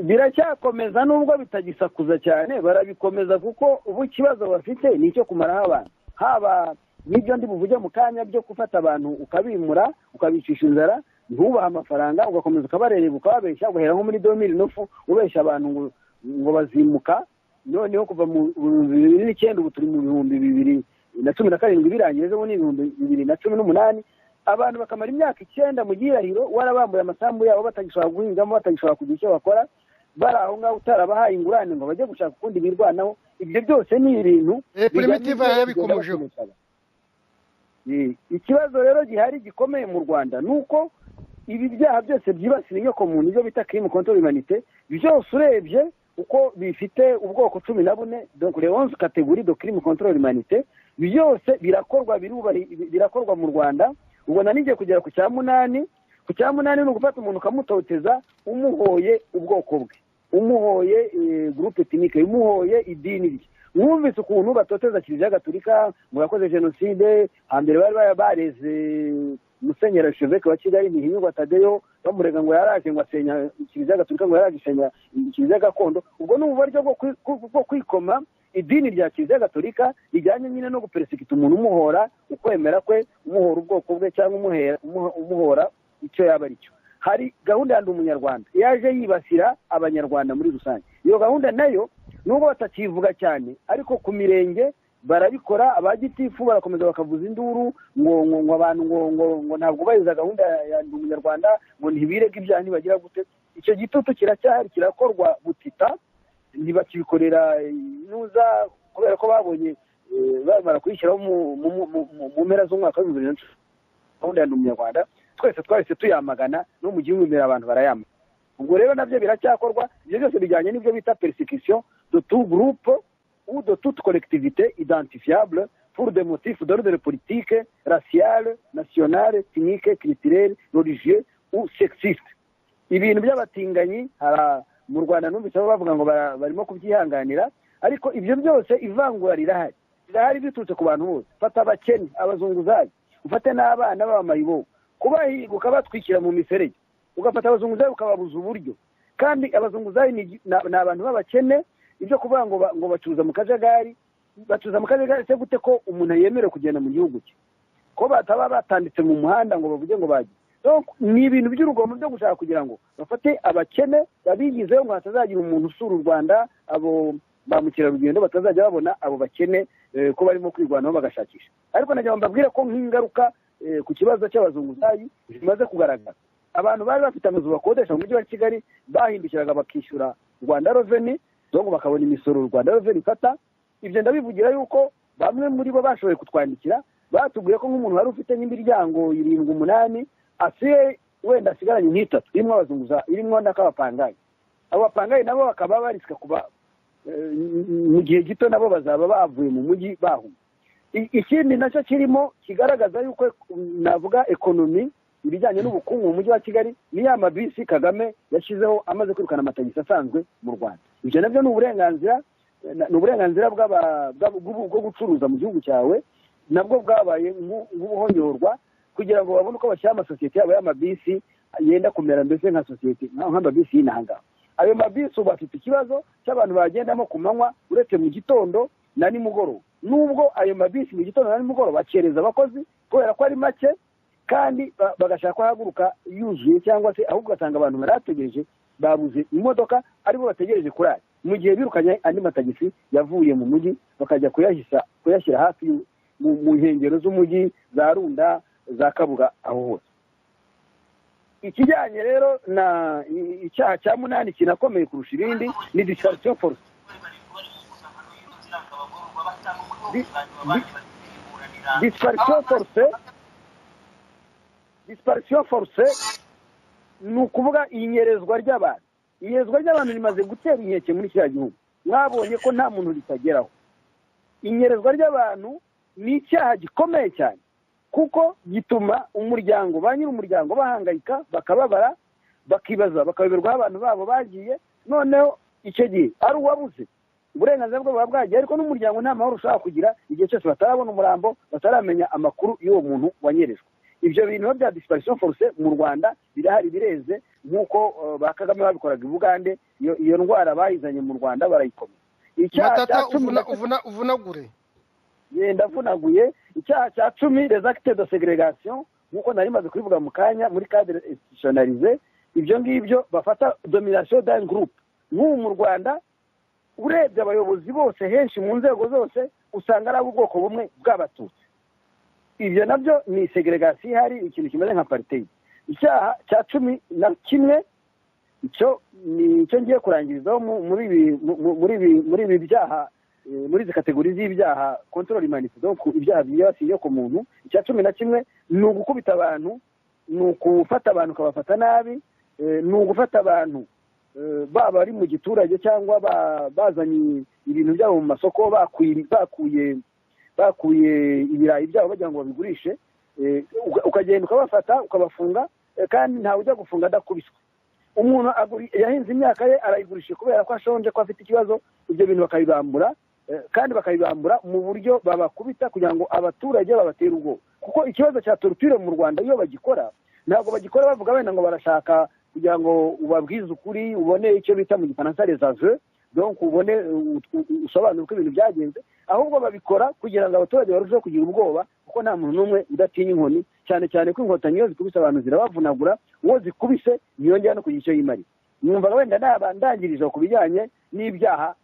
Biracyakomeza nubwo bitagisakuza cyane, barabikomeza kuko ubu ikibazo bafite ni icyo kumaraho abantu. Haba n'ibyo ndi buvuge mu kanya byo gufata abantu ukabimura ukabicisha inzara, ntubaha amafaranga, ugakomeza ukabarereba ukababeshya, ugahera nko muri 2009 ubeshya abantu ngo bazimuka, noneho kuva mu 2009 ubu turi mu 2017 birangiye, ejo ni 2018, abantu bakamara imyaka 9 mu gihirahiro warabambuye amasambu yabo batagishobora guhingamo, batagishobora kugira icyo bakora, bari aho ngaho utarabahaye ingurane ngo bajye gushaka ukundi birwanaho. Ibyo byose ni ibintu primitive yabikomeje. Ikibazo rero gihari gikomeye mu Rwanda nuko ibi byaha byose byibasira inyoko muntu, ibyo bita crime contre l'humanité, byose urebye uko bifite ubwoko 14, donc les 11 catégories de crime contre l'humanité, byose birakorwa mu Rwanda. Ubwo nanijye kugera ku cya 8 ni ugufata umuntu ukamutoteza umuhoye ubwoko bwe, umuhoye groupe ethnique, umuhoye idini rye. Mwumvise ukuntu batoteza Kiliziya Gatolika ngo yakoze genocide, hambere bari bareze Musenyeri Archevêque wa Kigali Mihinyurwa Tadeyo bamurega ngo yaraje ngo asenya Kiliziya Gatolika, ngo yaraje asenya Kiliziya Gakondo. Ubwo ni uburyo bwo kwikoma idini rya Kiliziya Gatolika rijyanye nyine no gupersecute umuntu, umuhora ukwemera kwe, umuhora ubwoko bwe, cyangwa umuhora icyo yaba ari cyo. Hari gahunda ya Ndi Umunyarwanda yaje yibasira abanyarwanda muri rusange. Iyo gahunda nayo nubwo batakivuga cyane, ariko ku mirenge barabikora, abagitifu barakomeza bakavuza induru ngo abantu ngo ntabwo bayiza gahunda ya Ndi Umunyarwanda, ngo ntibirega ibyaha ntibagira gute. Icyo gitutu kiracyahari, kirakorwa butita, ntibakibikorera nuza kubera ko babonye barakwishyiraho mu mpera z'umwaka wa 2020 gahunda ya Ndi Umunyarwanda twese twahise tuyamagana no mu gihugu imbere abantu barayama. Ubwo rero nabyo biracyakorwa, ibyo byose bijyanye n'ibyo bita persécution de tout groupe ou de toute collectivité identifiable pour des motifs d'ordre politique, racial, national, ethnique, culturel, religieux ou sexiste. Ibintu by'abatinganyi mu Rwanda numvise bavuga ngo barimo kubyihanganira, ariko ibyo byose ivangura rirahari biturutse ku bantu bose. Fata abakene, abazunguzayi, ufate n'abana b'abamayibo, kubahiga ukabatwikira mu miferege, ugafata abazunguzayi ukababuza uburyo, kandi abazunguzayi ni abantu b'abakene. Ibyo kuvuga ngo bacuruza mu kajagari se gute ko umuntu yemerewe kugenda mu gihugu cye, ko bataba batanditse mu muhanda ngo bavuge ngo bagiye. Ni ibintu by'urugomo byo gushaka kugira ngo bafate abakene babigizeho ngo hatazagira umuntu usura u Rwanda, abo ba mukerarugendo batazajya babona abo bakene ko barimo kwirwanaho bagashakisha. Ariko nagira ngo mbabwire ko nk'ingaruka ku kibazo cy'abazunguzayi zimaze kugaragara. Abantu bari bafite amazu bakodesha mu mujyi wa Kigali bahindukiraga bakishyura Rwanda Revenue, donc bakabona imisoro Rwanda Revenue ifata. Ibyo ndabivugira yuko bamwe muri bo bashoboye kutwandikira, batubwiye ko nk'umuntu wari ufite nk'imiryango 7-8 asiye wenda asigaranye nk'itatu irimo abazunguza, irimo n'akabapangayi. Abo bapangayi nabo bakaba barisika kuba mu gihe gito nabo bazaba bavuye mu mujyi bahuma. Ikindi nacyo kirimo kigaragaza yuko navuga ekonomi, ibijyanye n'ubukungu mu mujyi wa Kigali, ni ya mabisi Kagame yashyizeho amaze kwirukana amatagisi asanzwe mu Rwanda. Ibyo nabyo ni uburenganzira bwo gucuruza mu gihugu cyawe, nabwo bwabaye nk'ubuhonyorwa kugira ngo babone uko bashyira amasosiyete yabo y'amabisi yenda kumera mbese nka sosiyete nk'amabisi y'inanga. Ayo mabisi ubu afite ikibazo cy'abantu bagendamo ku manywa uretse mu gitondo na nimugoroba. Nubwo ayo mabisi mu gitondo na nimugoroba bakereza abakozi kubera ko ari make, kandi bagashaka kuhaguruka yuzuye, cyangwa se ahubwo ugasanga abantu barategereje babuze imodoka aribo bategereje kurara, mu gihe birukanye andi matagisi yavuye mu mujyi bakajya kuyashyira hafi mu nkengero z'umujyi, za Runda, za Kabuga, aho hose. Ikijyanye rero na icyaha cya 8 kinakomeye kurusha ibindi ni disparition force. Disparition force ni ukuvuga inyerezwa ry'abantu. Inyerezwa ry'abantu rimaze gutera inkeke muri kiriya gihugu. Mwabonye ko nta muntu ritageraho. Inyerezwa ry'abantu ni icyaha gikomeye cyane, kuko gituma umuryango, ba nyir'umuryango bahangayika, bakababara, bakibaza, bakayoberwa abantu babo bagiye. Noneho icyo gihe ari uwabuze uburenganzira bwo bwagiye, ariko n'umuryango nta mahoro ushaka kugira igihe cyose batarabona umurambo, bataramenya amakuru y'uwo muntu wanyerejwe. Ibyo bintu bya disparition force mu Rwanda birahari, bireze, nk'uko ba Kagame babikoraga i Bugande. Iyo ndwara bayizanye mu Rwanda barayikomeza. Icyaha cya 10 uvunagure ndavunaguye. Icyaha cya 10 les actes de ségrégation, nk'uko nari maze kubivuga mu kanya, muri cadre institutionnalisé. Ibyo ngibyo bafata domination d'un groupe. Nk'ubu mu Rwanda urebye abayobozi bose henshi mu nzego zose usanga ari ubwoko bumwe bw'abatutsi. Ibyo nabyo ni segregation ihari, ikintu kimeze nka apartheid. Icyaha cya 11 icyo ni cyo ngiye kurangirizaho muri ibi byaha, muri izi kategori z'ibyaha control humanité, donc ibyaha byibasiye ku muntu. Icya 11 ni ugukubita abantu, ni ukufata abantu ukabafata nabi, ni ugufata abantu baba ari mu giturage cyangwa bazanye ibintu byabo mu masoko, bakuye ibirayi byabo bagira ngo babigurishe, ukagenda ukabafata ukabafunga, kandi ntawe ujya gufunga adakubiswe. Umuntu yahinze imyaka ye arayigurisha kubera ko ashonje, ko afite ikibazo. Ibyo bintu bakabibambura, kandi bakabibambura mu buryo babakubita kugira ngo abaturage babatere ubwoba. Kuko ikibazo cya torture mu Rwanda iyo bagikora, ntabwo bagikora bavuga wenda ngo barashaka kugira ngo ubabwize ukuri, ubone icyo bita mu Gifaransa les aveux, donc ubone usobanura uko ibintu byagenze, ahubwo babikora kugira ngo abaturage barusheho kugira ubwoba, kuko nta muntu n'umwe udatinya inkoni, cyane cyane ko inkotanyi iyo zikubise abantu zirabavunagura, uwo zikubise ntiyongera no kugira icyo yimarira. Numva wenda ndangirije ku bijyanye n'ibyaha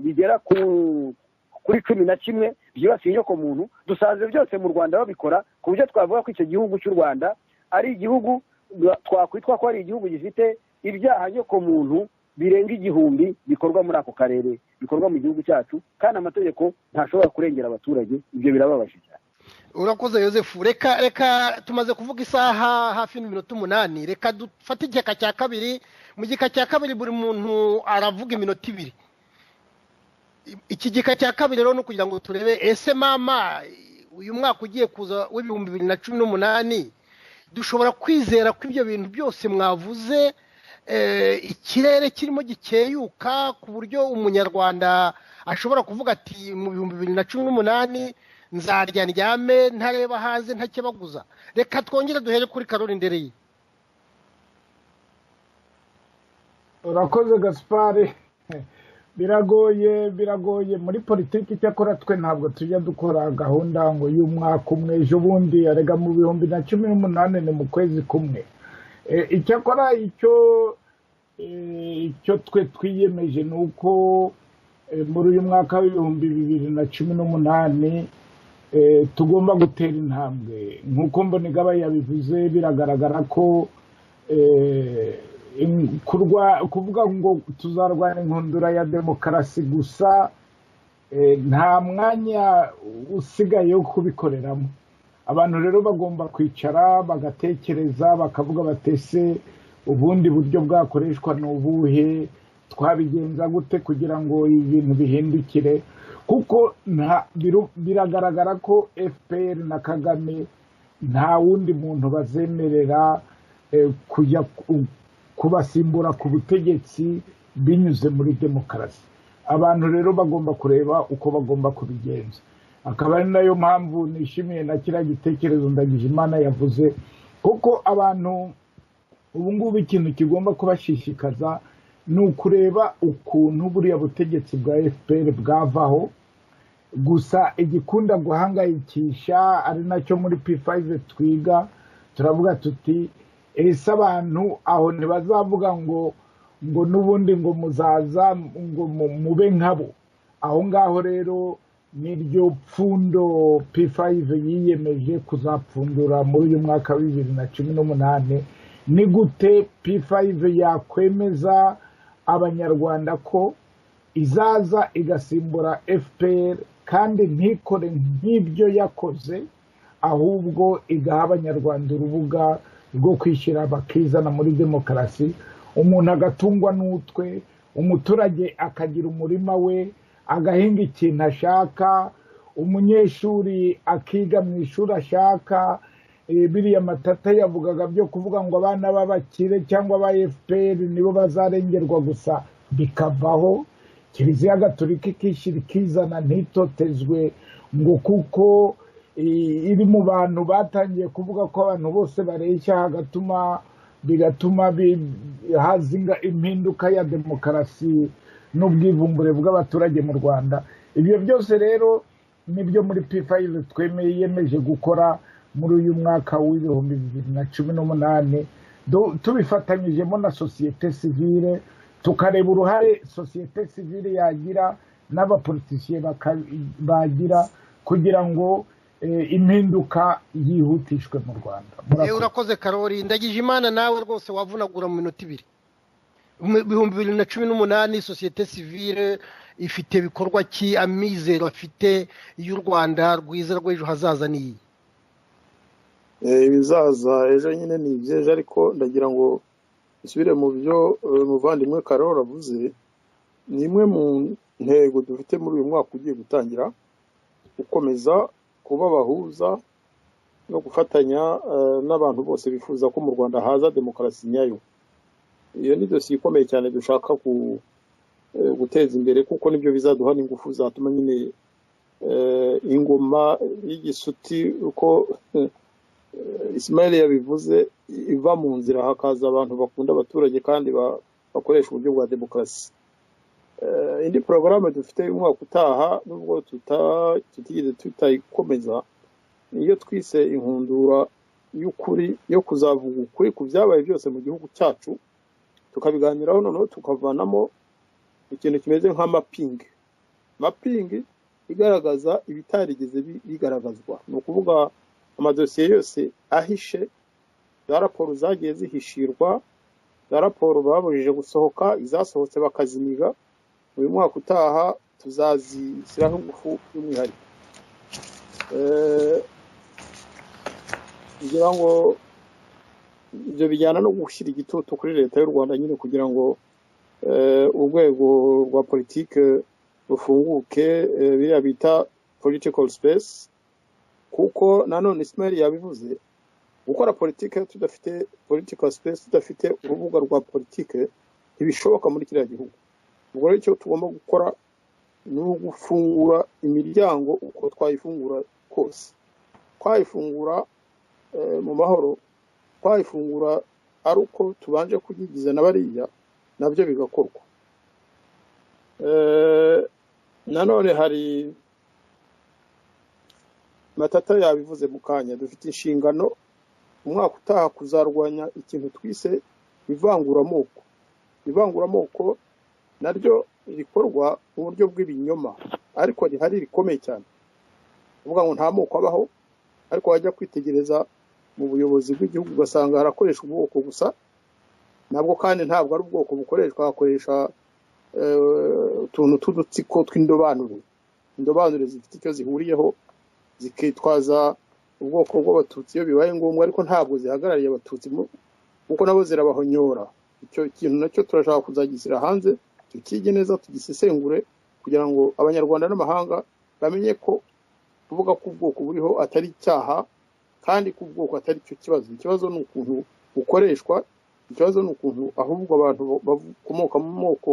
bigera kuri 11 byibasiye inyoko muntu. Dusanze byose mu Rwanda babikora, ku buryo twavuga ko icyo gihugu cy'u Rwanda ari igihugu twakwitwa ko ari igihugu gifite ibyaha nyoko muntu birenga 1000 bikorwa muri ako karere bikorwa mu gihugu cyacu kandi amategeko ntashobora kurengera abaturage. Ibyo birababaje cyane. Urakoze Yozefu, reka tumaze kuvuga isaha hafi n'iminota 8, reka dufate igika cya kabiri. Mu gika cya kabiri buri muntu aravuga iminota 2. Iki gika cya kabiri rero no kugira ngo turebe ese mama uyu mwaka ugiye kuza w'ibihumbi 2018 dushobora kwizera ko ibyo bintu byose mwavuze ikirere kirimo gikeyuka ku buryo umunyarwanda ashobora kuvuga ati mu bihumbi 2018 nzarya ndyame ntareba haze ntakebaguza. Reka twongere duhere kuri Karoli Ndereye. Urakoze Gaspard. Biragoye muri politiki cyakora twe ntabwo tujya dukora gahunda ngo y'umwaka umwe ejo bundi arega mu 2018 ni mu kwezi kumwe. Icyakora icyo twe twiyemeje ni uko muri uyu mwaka w'ibihumbi 2018 tugomba gutera intambwe nk'uko Mbonigaba yabivuze. Biragaragara ko kuvuga ngo tuzarwanya inkundura ya demokarasi gusa nta mwanya usigaye wo kubikoreramo. Abantu rero bagomba kwicara bagatekereza bakavuga batese ubundi buryo bwakoreshwa n'ubuhe, twabigenza gute kugira ngo ibintu bihindukire, kuko biragaragara ko FPR na Kagame nta wundi muntu bazemerera kujya kubasimbura ku butegetsi binyuze muri demokarasi. Abantu rero bagomba kureba uko bagomba kubigenza. Akaba ari nayo mpamvu nishimiye na kiriya gitekerezo Ndagijimana yavuze, kuko abantu ubu ngubu ikintu kigomba kubashishikaza ni ukureba ukuntu buriya butegetsi bwa FPR bwavaho. Gusa igikunda guhangayikisha ari nacyo muri P5 twiga, turavuga tuti ese abantu aho ntibazavuga ngo n'ubundi ngo muzaza ngo mube nkabo. Aho ngaho rero niryo pfundo P5 yiyemeje kuzapfundura muri uyu mwaka wa 2018. Ni gute P5 yakwemeza abanyarwanda ko izaza igasimbura FPR kandi ntikore nk'ibyo yakoze, ahubwo igaha abanyarwanda urubuga rwo kwishyira bakizana muri demokarasi. Umuntu agatungwa n'utwe, umuturage akagira umurima we agahinga ikintu ashaka, umunyeshuri akiga mu ishuri ashaka. Biriya matata yavugaga byo kuvuga ngo abana b'abakire cyangwa aba FPR nibo bazarengerwa gusa bikavaho. Kiliziya Gatolika ikishyira ikizana ntitotezwe ngo kuko iri mu bantu batangiye kuvuga ko abantu bose bareshya, bigatuma hazinga impinduka ya demokarasi n'ubwivumbure bw'abaturage mu Rwanda. Ibyo byose rero nibyo muri P5 yemeje gukora muri uyu mwaka w'ibihumbi 2018, tubifatanyijemo na sosiyete sivile, tukareba uruhare sosiyete sivile yagira n'abapolitisiye bagira kugira ngo impinduka yihutishwe mu Rwanda. Urakoze Karoli. Ndagijimana nawe rwose wavunagura mu minota 2. Mu 2018 sosiyete sivile ifite bikorwa ki, amizero afite y'u Rwanda rwiza rw'ejo hazaza ni? Ibizaza ejo nyine ni ibyeje, ariko ndagira ngo isubire mu byo muvandimwe Karoli avuze. Ni imwe mu ntego dufite muri uyu mwaka ugiye gutangira, gukomeza kuba bahuza no gufatanya n'abantu bose bifuza ko mu Rwanda haza demokarasi nyayo. Iyo ni dosiye ikomeye cyane dushaka guteza imbere, kuko nibyo bizaduha n'ingufu zatuma nyine ingoma y'igisuti uko Ismail yabivuze iva mu nzira, hakaza abantu bakunda abaturage kandi bakoresha uburyo bwa demokarasi. Indi porogaramu dufite umwaka utaha nubwo tutigeze tutayikomeza, niyo twise inkundura y'ukuri, yo kuzavuga ukuri ku byabaye byose mu gihugu cyacu, tukabiganiraho noneho tukavanamo ikintu kimeze nka mapping igaragaza ibitarigeze bigaragazwa. Ni ukuvuga amadosiye yose ahishe, za raporo zagiye zihishirwa, za raporo babujije gusohoka, izasohotse bakazimiga, uyu mwaka utaha tuzazishyiraho ingufu by'umwihariko kugira ngo ibyo bijyana no gushyira igitutu kuri leta y'u Rwanda nyine kugira ngo urwego rwa politike rufunguke biriya bita political space kuko nanone Ismail yabivuze gukora politike tudafite political space tudafite urubuga rwa politike ntibishoboka muri kiriya gihugu ubwo rero icyo tugomba gukora ni ugufungura imiryango uko twayifungura kose twayifungura mu mahoro twayifungura ari uko tubanje kugigiza n'abariya nabyo bigakorwa nanone hari Matata yabivuze mu kanya dufite inshingano umwaka utaha kuzarwanya ikintu twise ivanguramoko naryo rikorwa mu buryo bw'ibinyoma ariko rihari rikomeye cyane uvuga ngo nta moko abaho ariko wajya kwitegereza mu buyobozi bw'igihugu ugasanga harakoresha ubwoko gusa nabwo kandi ntabwo ari ubwoko bukoreshwa hakoresha utuntu tw'udutsiko tw'indobanure zifite icyo zihuriyeho zikitwaza ubwoko bw'abatutsi iyo bibaye ngombwa ariko ntabwo zihagarariye abatutsi kuko nabo zirabahonyora icyo kintu nacyo turashaka kuzagishyira hanze tukige neza tugisesengure kugira ngo abanyarwanda n'amahanga bamenye ko kuvuga ko ubwoko buriho atari icyaha kandi ko ubwoko atari cyo ikibazo ni ukuntu bukoreshwa ikibazo ni ukuntu ahubwo abantu bakomoka mu moko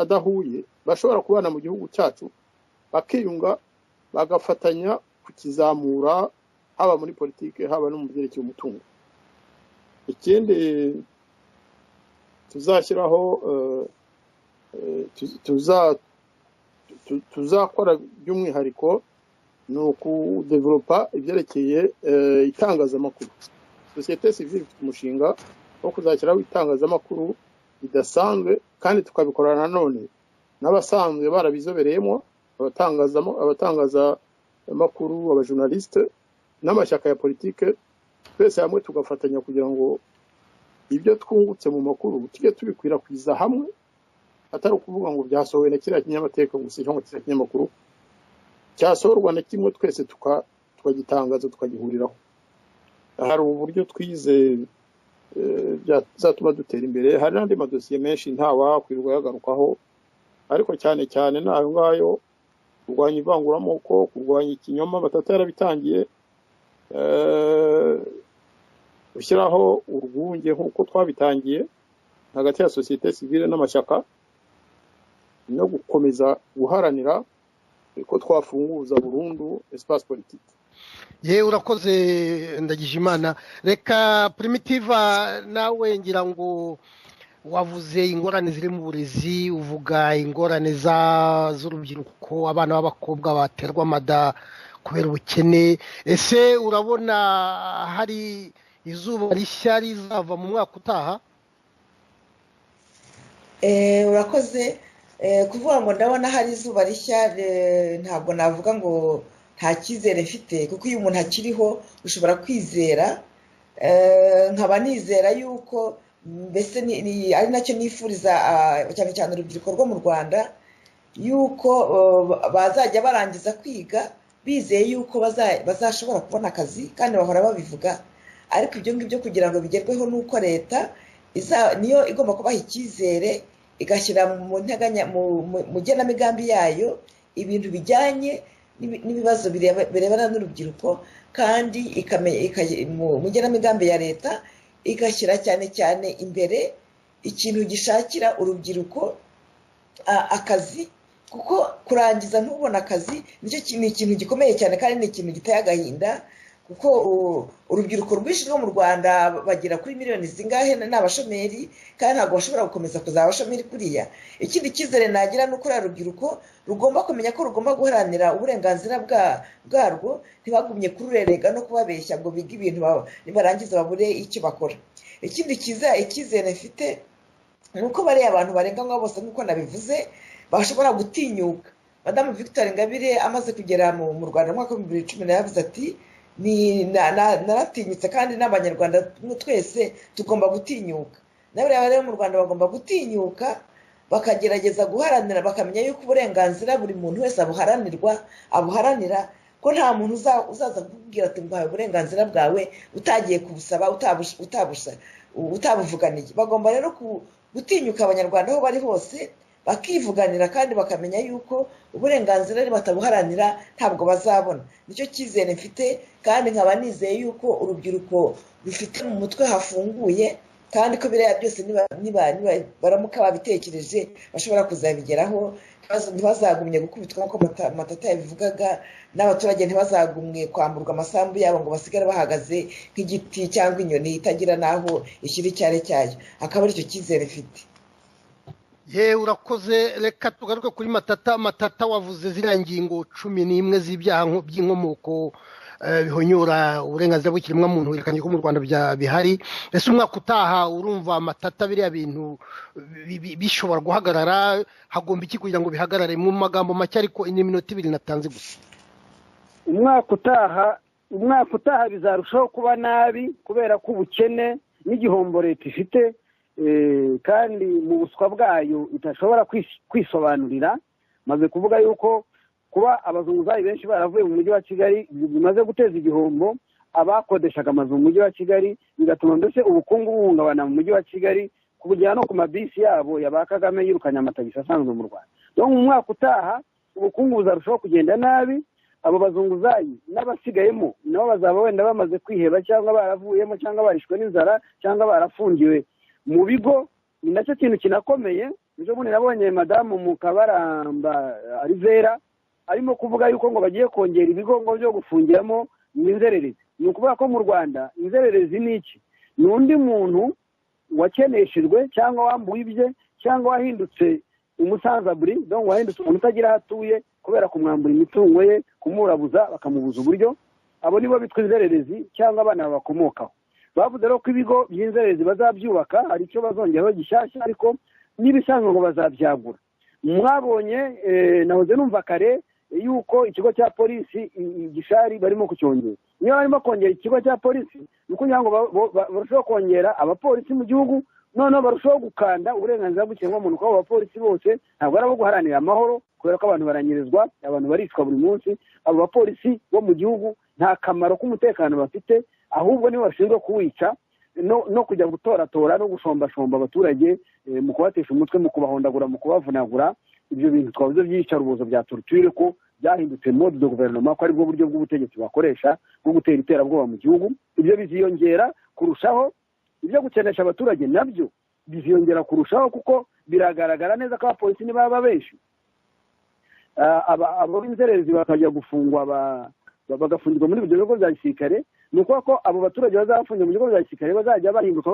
adahuye bashobora kubana mu gihugu cyacu bakiyunga bagafatanya kukizamura haba muri politike haba no mu byerekeye umutungo ikindi tuzashyiraho tuzakora by'umwihariko ni ukudevelopa ibyerekeye itangazamakuru sosiyete sivile ifite umushinga wo kuzashyiraho itangazamakuru ridasanzwe kandi tukabikorana nanone n'abasanzwe barabizobereyemo abatangazamakuru abajournaliste n'amashyaka ya politike twese hamwe tugafatanya kugira ngo ibyo twungutse mu makuru tujye tubikwirakwiza hamwe atari ukuvuga ngo byasohowe na kiriya kinyamateka gusa cyangwa kiriya kinyamakuru cyasohorwa na kimwe twese tukagitangaza tukagihuriraho hari uburyo twize byatuma dutera imbere hari n'andi madosiye menshi ntawakwirwa yagarukaho ariko cyane cyane nayo ngayo kurwanya ivanguramoko kurwanya ikinyoma Matata yarabitangiye gushyiraho urwunge nk'uko twabitangiye hagati ya sosiyete sivile n'amashyaka no gukomeza guharanira ko twafunguza burundu espace politique urakoze Ndagijimana reka Primitiva nawe ngira ngo wavuze ingorane ziri mu burezi uvuga ingorane z'urubyiruko abana b'abakobwa baterwa amada kubera ubukene ese urabona hari izuba rishya rizava mu mwaka utaha urakoze kuvuga ngo ndabona hari izuba rishya ntabwo navuga ngo nta cyizere mfite kuko iyo umuntu akiriho ushobora kwizera nkaba nizera yuko mbese ari nacyo nifuriza cyane cyane urubyiruko rwo mu Rwanda yuko bazajya barangiza kwiga bizeye yuko bazashobora kubona akazi kandi bahora babivuga ariko ibyo ngibyo kugira ngo bigerweho nuko leta niyo igomba kubaha icyizere igashyira mu genamigambi yayo ibintu bijyanye n'ibibazo birebana n'urubyiruko kandi mu genamigambi ya leta igashyira cyane cyane imbere ikintu gishakira urubyiruko akazi kuko kurangiza ntubona akazi nicyo ni ikintu gikomeye cyane kandi ni ikintu giteye agahinda kuko urubyiruko rwinshi rwo mu Rwanda bagera kuri miliyoni zingahe n'abashomeri kandi ntabwo bashobora gukomeza kuzaba abashomeri kuriya ikindi cyizere nagira ni uko urubyiruko rugomba kumenya ko rugomba guharanira uburenganzira bwarwo ntibagumye kururerega no kubabeshya ngo bige ibintu nibarangiza babure icyo bakora ikindi icyizere mfite ni uko bariya abantu barenganywa bose nk'uko nabivuze bashobora gutinyuka Madamu Victoire Ingabire amaze kugera mu Rwanda mu mwaka wa 2010 yavuze ati naratinyutse kandi n'abanyarwanda twese tugomba gutinyuka n'abariya rero mu Rwanda bagomba gutinyuka bakagerageza guharanira bakamenya yuko uburenganzira buri muntu wese abuharanira ko nta muntu uzaza kukubwira ati nguhaye uburenganzira bwawe utagiye kubusaba utabuvuganiye. Bagomba rero gutinyuka abanyarwanda aho bari hose bakivuganira kandi bakamenya yuko uburenganzira batabuharanira ntabwo bazabona. Nicyo cyizere mfite kandi nkaba nizeye yuko urubyiruko rufite mu mutwe hafunguye kandi ko biriya byose baramuka babitekereje bashobora kuzabigeraho, ntibazagumye gukubitwa nk'uko Matata yabivugaga, n'abaturage ntibazagumwe kwamburwa amasambu yabo ngo basigare bahagaze nk'igiti cyangwa inyoni itagira n'aho ishyira icyare cyayo. Akaba aricyo cyizere mfite. Urakoze. Reka tugaruke kuri Matata wavuze ziriya ngingo 11 z'ibyaha by'inkomoko bihonyora uburenganzira bw'ikiremwamuntu, werekanye ko mu Rwanda bihari. Ese umwaka utaha urumva Matata biriya bintu bishobora guhagarara? Hagomba iki kugira ngo bihagarare? Mu magambo make ariko iminota 2 natanze gusa. umwaka utaha bizarushaho kuba nabi kubera ko ubukene n'igihombo leta ifite kandi mu buswa bwayo itashobora kwisobanurira. Maze kuvuga yuko kuba abazunguzayi benshi baravuye mu mujyi wa Kigali bimaze guteza igihombo abakodeshaga amazu mu mujyi wa Kigali, bigatuma mbese ubukungu buhungabana mu mujyi wa Kigali kugera no ku mabisi yabo yaba Kagame yirukanye amatagisi asanzwe mu Rwanda. Mu mwaka utaha ubukungu buzarushaho kugenda nabi. Abo bazunguzayi n'abasigayemo nabo bazaba wenda bamaze kwiheba cyangwa baravuyemo cyangwa barishwe n'inzara cyangwa barafungiwe mu bigo. Ni nacyo kintu kinakomeye. Ejo bundi nabonye madamu Mukabaramba Alivera arimo kuvuga yuko ngo bagiye kongera ibigo ngo byo gufungiramo inzererezi. Ni ukuvuga ko mu Rwanda inzererezi ni iki? Ni undi muntu wakeneshejwe cyangwa wambuye ibye cyangwa wahindutse umusanzaburi, donc wahindutse umuntu utagira aho atuye kubera kumwambura imitungo ye, kumurabuza bakamubuza uburyo. Abo nibo bitwa inzererezi cyangwa abana babakomokaho. Bavuze rero ko ibigo by'inzererezi bazabyubaka, hari icyo bazongeraho gishyashya, ariko n'ibisanzwe ngo bazabyagura. Mwabonye nahoze numva kare yuko ikigo cya polisi Gishari barimo kucyongera. Niyo barimo kongera ikigo cya polisi ni ukugira ngo barusheho kongera abapolisi mu gihugu, noneho barushaho gukanda uburenganzira bw'ikiremwamuntu ko abapolisi bose ntabwo ari abo guharanira amahoro, kubera ko abantu baranyirizwa, abantu baricwa buri munsi. Abo bapolisi bo mu gihugu nta kamaro k'umutekano bafite, ahubwo nibo bashinzwe kuwica no kujya gutoratora no gushombashomba abaturage mu kubatesha umutwe, mu kubahondagura, mu kubavunagura. Ibyo bintu twavuze by'iyicarubozo bya torture ko byahindutse mode de gouvernement, ko aribwo buryo bw'ubutegetsi bakoresha bwo gutera iterabwoba mu gihugu. Ibyo biziyongera kurushaho, ibyo gukenesha abaturage nabyo biziyongera kurushaho, kuko biragaragara neza ko abapolisi nibaba benshi abo b'inzererezi bakajya gufungwa bagafungirwa muri ibyo bigo bya gisirikare. Ni ukuvuga ko abo baturage bazafungiye mu bigo bya gisirikare bazajya bahinduka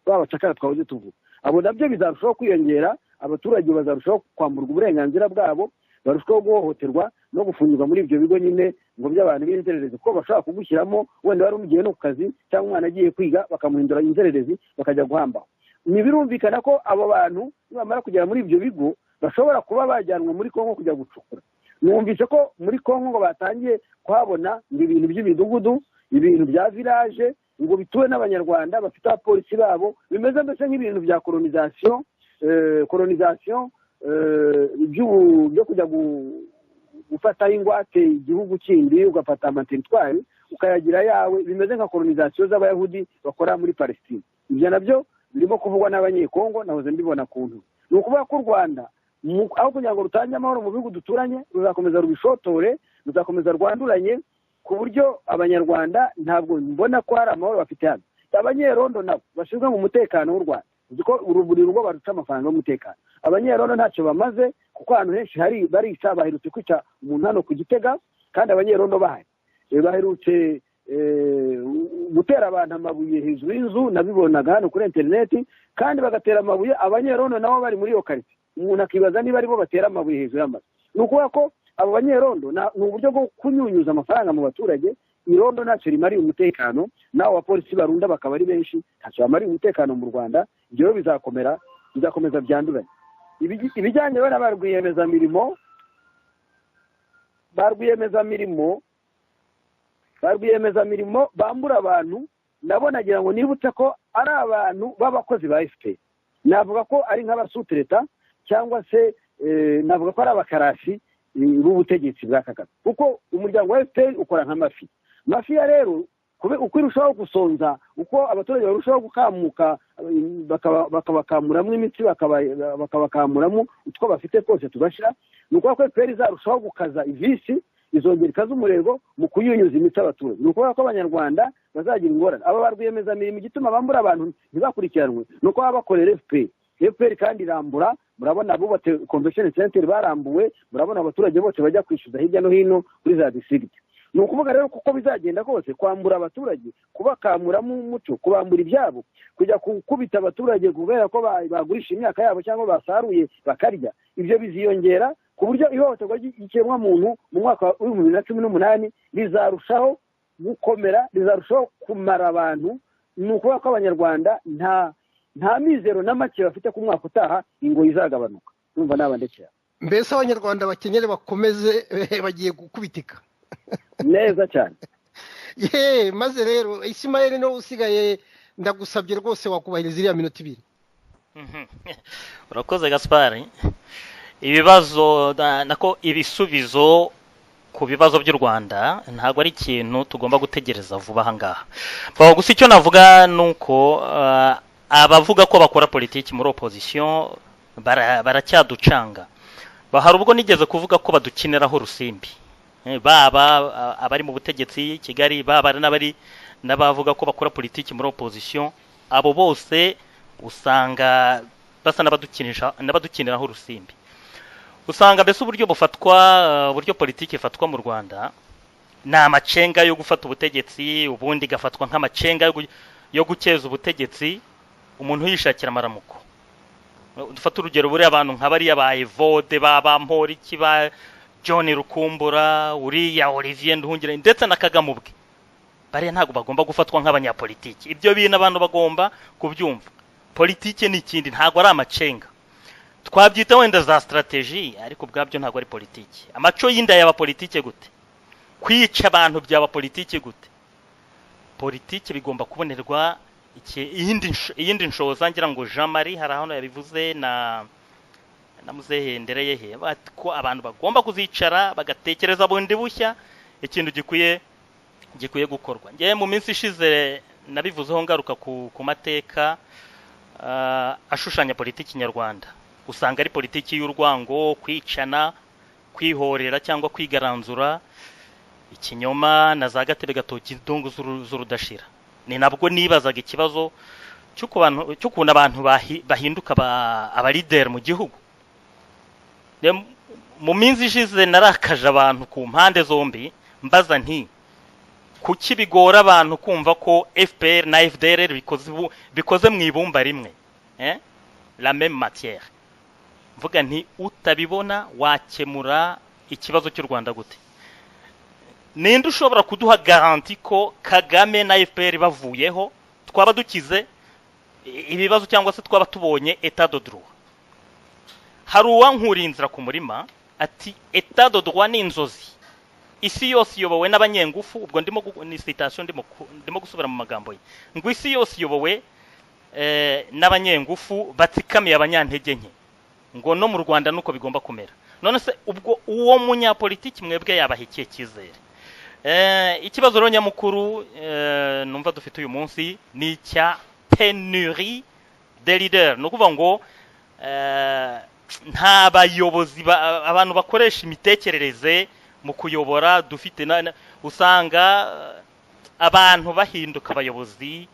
babacakara twahoze tuvuga. Abo nabyo bizarushaho kwiyongera, abaturage bazarushaho kwamburwa uburenganzira bwabo, barushaho guhohoterwa no gufungirwa muri ibyo bigo nyine ngo by'abantu b'inzererezi, kuko bashobora kugushyiramo wenda wari umugiye no ku kazi cyangwa umwana agiye kwiga bakamuhindura inzererezi bakajya guhambaho. Ntibirumvikana ko abo bantu nibamara kugera muri ibyo bigo bashobora kuba bajyanwa muri Kongo kujya gucukura. Numvise ko muri Kongo ngo batangiye kuhabona ngo ibintu by'imidugudu, ibintu bya village ngo bituwe n'abanyarwanda bafite abapolisi babo, bimeze mbese nk'ibintu bya colonisation byo kujya gufata ingwate igihugu kindi, ugafata amateritwari ukayagira yawe, bimeze nka colonisation z'abayahudi bakora muri Palestine. Ibyo nabyo birimo kuvugwa n'abanyekongo, nahoze mbibona kuntu. Ni ukuvuga ko u Rwanda aho kugira ngo rutange amahoro mu bihugu duturanye, ruzakomeza rubishotore, ruzakomeza rwanduranye, ku buryo abanyarwanda ntabwo mbona ko hari amahoro bafite hano. Abanyerondo nabo bashinzwe mu mutekano w'u Rwanda, ko buri rugo baruca amafaranga y'umutekano. Abanyerondo ntacyo bamaze, kuko ahantu henshi hari barica, baherutse kwica umuntu hano ku Gitega kandi abanyerondo bahari. Baherutse gutera abantu amabuye hejuru y'inzu, nabibonaga hano kuri interineti, kandi bagatera amabuye abanyerondo nabo bari muri iyo karitsiye. Umuntu akibaza niba aribo batera amabuye hejuru y'amazu. Ni ukuvuga ko abo banyerondo ni uburyo bwo kunyunyuza amafaranga mu baturage. Irondo ntacyo rimariye umutekano, naho abapolisi barunda bakaba ari benshi, ntacyo bamariye umutekano mu Rwanda. Ibyo rero bizakomeza byanduranye. Ibijyanye na ba rwiyemezamirimo bambura abantu, nabo nagira ngo nibutse ko ari abantu b'abakozi ba FPR. navuga ko ari nk'abasutereta cyangwa se navuga ko ari abakarasi b'ubutegetsi bwa Kagame, kuko umuryango wa FPR ukora nk'amafi. Mafiya rero uko irushaho gusonza, uko abaturage barushaho gukamuka bakabakamuramo imitsi bakabakamuramo utwo bafite twose tubashira, ni ukuvuga ko FPR izarushaho gukaza ivisi, izongera ikaza umurego mu kuyunyuza imitsi abaturage. Ni ukuvuga ko abanyarwanda bazagira ingorane. Aba barwiyemezamirimo igituma bambura abantu ntibakurikiranwe ni uko baba bakorera FPR kandi irambura. Murabona abubatse convention center barambuwe, murabona abaturage bose bajya kwishyuza hirya no hino kuri za district. Ni ukuvuga rero kuko bizagenda kose kwambura abaturage, kubakamuramo umuco, kubambura ibyabo, kujya gukubita abaturage kubera ko bagurisha imyaka yabo cyangwa basaruye bakarya, ibyo biziyongera ku buryo ihohoterwa ry'ikiremwa muntu mu mwaka wa 2018 rizarushaho gukomera, rizarushaho kumara abantu. Ni ukuvuga ko abanyarwanda nta mizero n'amake bafite ku mwaka utaha ingo izagabanuka. Numva nabandekera. Mbese abanyarwanda bakenyere bakomeze bagiye gukubitika neza cyane. Maze rero Ismael no usigaye ndagusabye rwose wakubahiriza iriya minota 2. Urakoze Gaspard. Ibibazo nako ibisubizo ku bibazo by'u Rwanda ntago ari ikintu tugomba gutegereza vuba hangaha. Gusa icyo navuga nuko abavuga ko bakora politiki muri opposition baracyaducanga. Bahari ubwo nigeze kuvuga ko badukiniraho rusimbi. Baba abari mu butegetsi Kigali, baba n'abavuga ko bakora politiki muri opposition, abo bose usanga basa n'abadukiniraho rusimbi. Usanga mbese uburyo politiki ifatwa mu Rwanda ni amacenga yo gufata ubutegetsi, ubundi gafatwa nk'amacenga yo gukeza ubutegetsi, umuntu yishakira amaramuko. Dufata urugero buri abantu nk'abari ba Evode, ba Mporiki, ba John Rukumbura, uriya Olivier Nduhungire ndetse na Kagame ubwe, bari ntago bagomba gufatwa nk'abanyapolitiki. Ibyo bintu abantu bagomba kubyumva. Politiki ni ikindi, ntago ari amacenga. Twabyita wenda za strategy, ariko bwabyo ntago ari politiki. Amaco y'inda y'aba politiki gute? Kwica abantu byaba politiki gute? Politiki bigomba kubonerwa iyindi nshoza. Ngira ngo Jean Marie hari aho yabivuze na muzehe ndereyehe ko abantu bagomba kuzicara bagatekereza bundi bushya ikintu gikwiye gukorwa. Ngiye mu minsi ishize nabivuzeho ngaruka ku mateka ashushanya politiki nyarwanda. Usanga ari politiki y'urwango, kwicana, kwihorera cyangwa kwigaranzura, ikinyoma na za gatebe gatoki ndungu z'urudashira. Ni nabwo nibazaga ikibazo cy'ukuntu abantu bahinduka aba leader mu gihugu. Mu minsi ishize narakaje abantu ku mpande zombi, mbaza nti kuki bigora abantu kumva ko FPR na FDLR bikoze mu ibumba rimwe, la même matière. Mvuga nti utabibona wakemura ikibazo cy'u Rwanda gute? Ninde ushobora kuduha garanti ko Kagame na FPR bavuyeho twaba dukize ibibazo cyangwa se twaba tubonye état de droit? Hari uwankura inzira ku murima ati état de droit ni inzozi, isi yose iyobowe n'abanyengufu. Ubwo ni citation ndimo gusubira mu magambo ye, ngo isi yose iyobowe n'abanyengufu batsikamiye abanyantege nke, ngo no mu Rwanda nuko bigomba kumera. None se ubwo uwo munyapolitiki mwebwe yabahikiye cyizere? Ikibazo rero nyamukuru numva dufite uyu munsi ni cya pénurie de leader. No kuvuga ngo nta bayobozi abantu bakoresha imitekerereze mu kuyobora dufite. Usanga abantu bahinduka abayobozi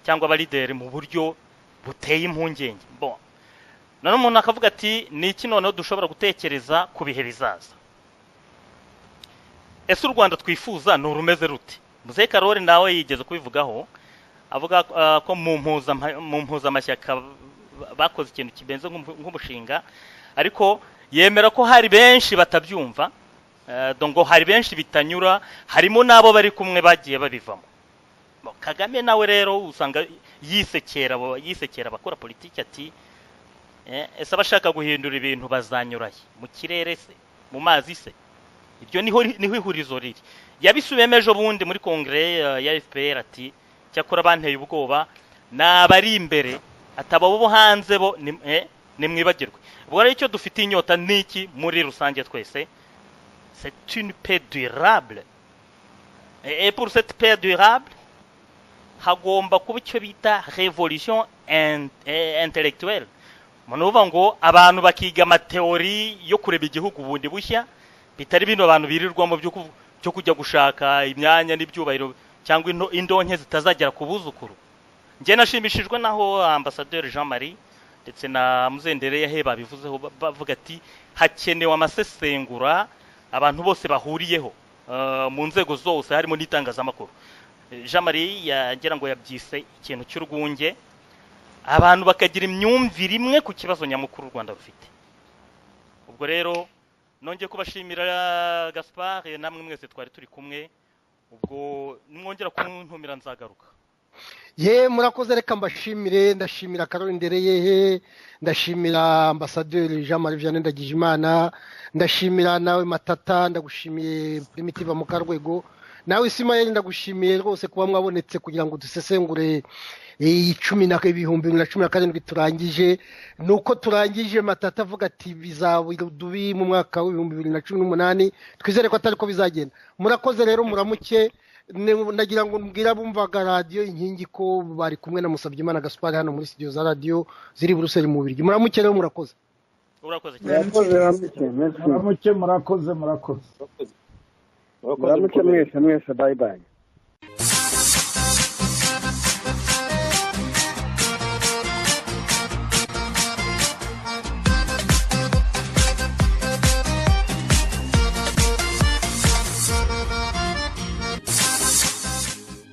cyangwa aba leader mu buryo buteye impungenge. None umuntu akavuga ati ni iki noneho dushobora gutekereza ku bihe bizaza? Ese u Rwanda twifuza ni urumeze rute? Muzehe Karori nawe yigeze kubivugaho, avuga ko mu mpuzamashyaka bakoze ikintu kibenze nk'umushinga, ariko yemera ko hari benshi batabyumva, ngo hari benshi bitanyura, harimo nabo bari kumwe bagiye babivamo. Kagame nawe rero usanga yisekera abakora politiki ati ese abashaka guhindura ibintu bazanyuraye mu kirere se, mu mazi se? Ibyo niho ihurizo riri. Yabisubiyemo ejo bundi muri kongere ya FPR ati cyakora banteye ubwoba n'abari imbere ataba bo hanze bo ni mwibagirwe. Ubwo rero icyo dufite inyota niki muri rusange twese, c'est une paix durable. Et pour cette paix durable, hagomba kuba icyo bita révolution intellectuelle. Munuvuga ngo abantu bakiga amateori yo kureba igihugu bundi bushya, bitari bino abantu birirwamo byo kujya gushaka imyanya n'ibyubahiro cyangwa indonke zitazagera ku buzukuru. Nje nashimishijwe naho Ambassadeur Jean Marie ndetse na Muzendere yaheba bivuzeho bavuga ati hakenewe amasesengura abantu bose bahuriyeho mu nzego zose harimo n'itangazamakuru. Jean Marie yagira ngo yabyise ikintu cy'urwunge, abantu bakagira imyumvire imwe ku kibazo nyamukuru u Rwanda rufite. Ubwo rero nongeye kubashimira Gaspard namwe mwese twari turi kumwe, ubwo nimwongera kuntumira nzagaruka. Murakoze, reka mbashimire. Ndashimira Caroline Ndereye, ndashimira Ambassadeur Jean Marie Vianney Ndagijimana, ndashimira nawe Matata, ndagushimiye Primitive Mukarwego, nawe Ismael ndagushimiye rwose kuba mwabonetse kugira ngo dusesengure 2017 turangije. Nuko turangije Matata avuga ati bizabidubi mu mwaka wa 2018, twizere ko atari ko bizagenda. Murakoze rero, muramuke. Nagira ngo mbwira bumvaga radio Inkingi ko bari kumwe na Musabyimana Gaspard hano muri studio za radio ziri Buruseli mu Bubiligi. Muramuke rero, murakoze. Urakoze cyane. Muramuke, murakoze. Muramuke mwese, bye bye.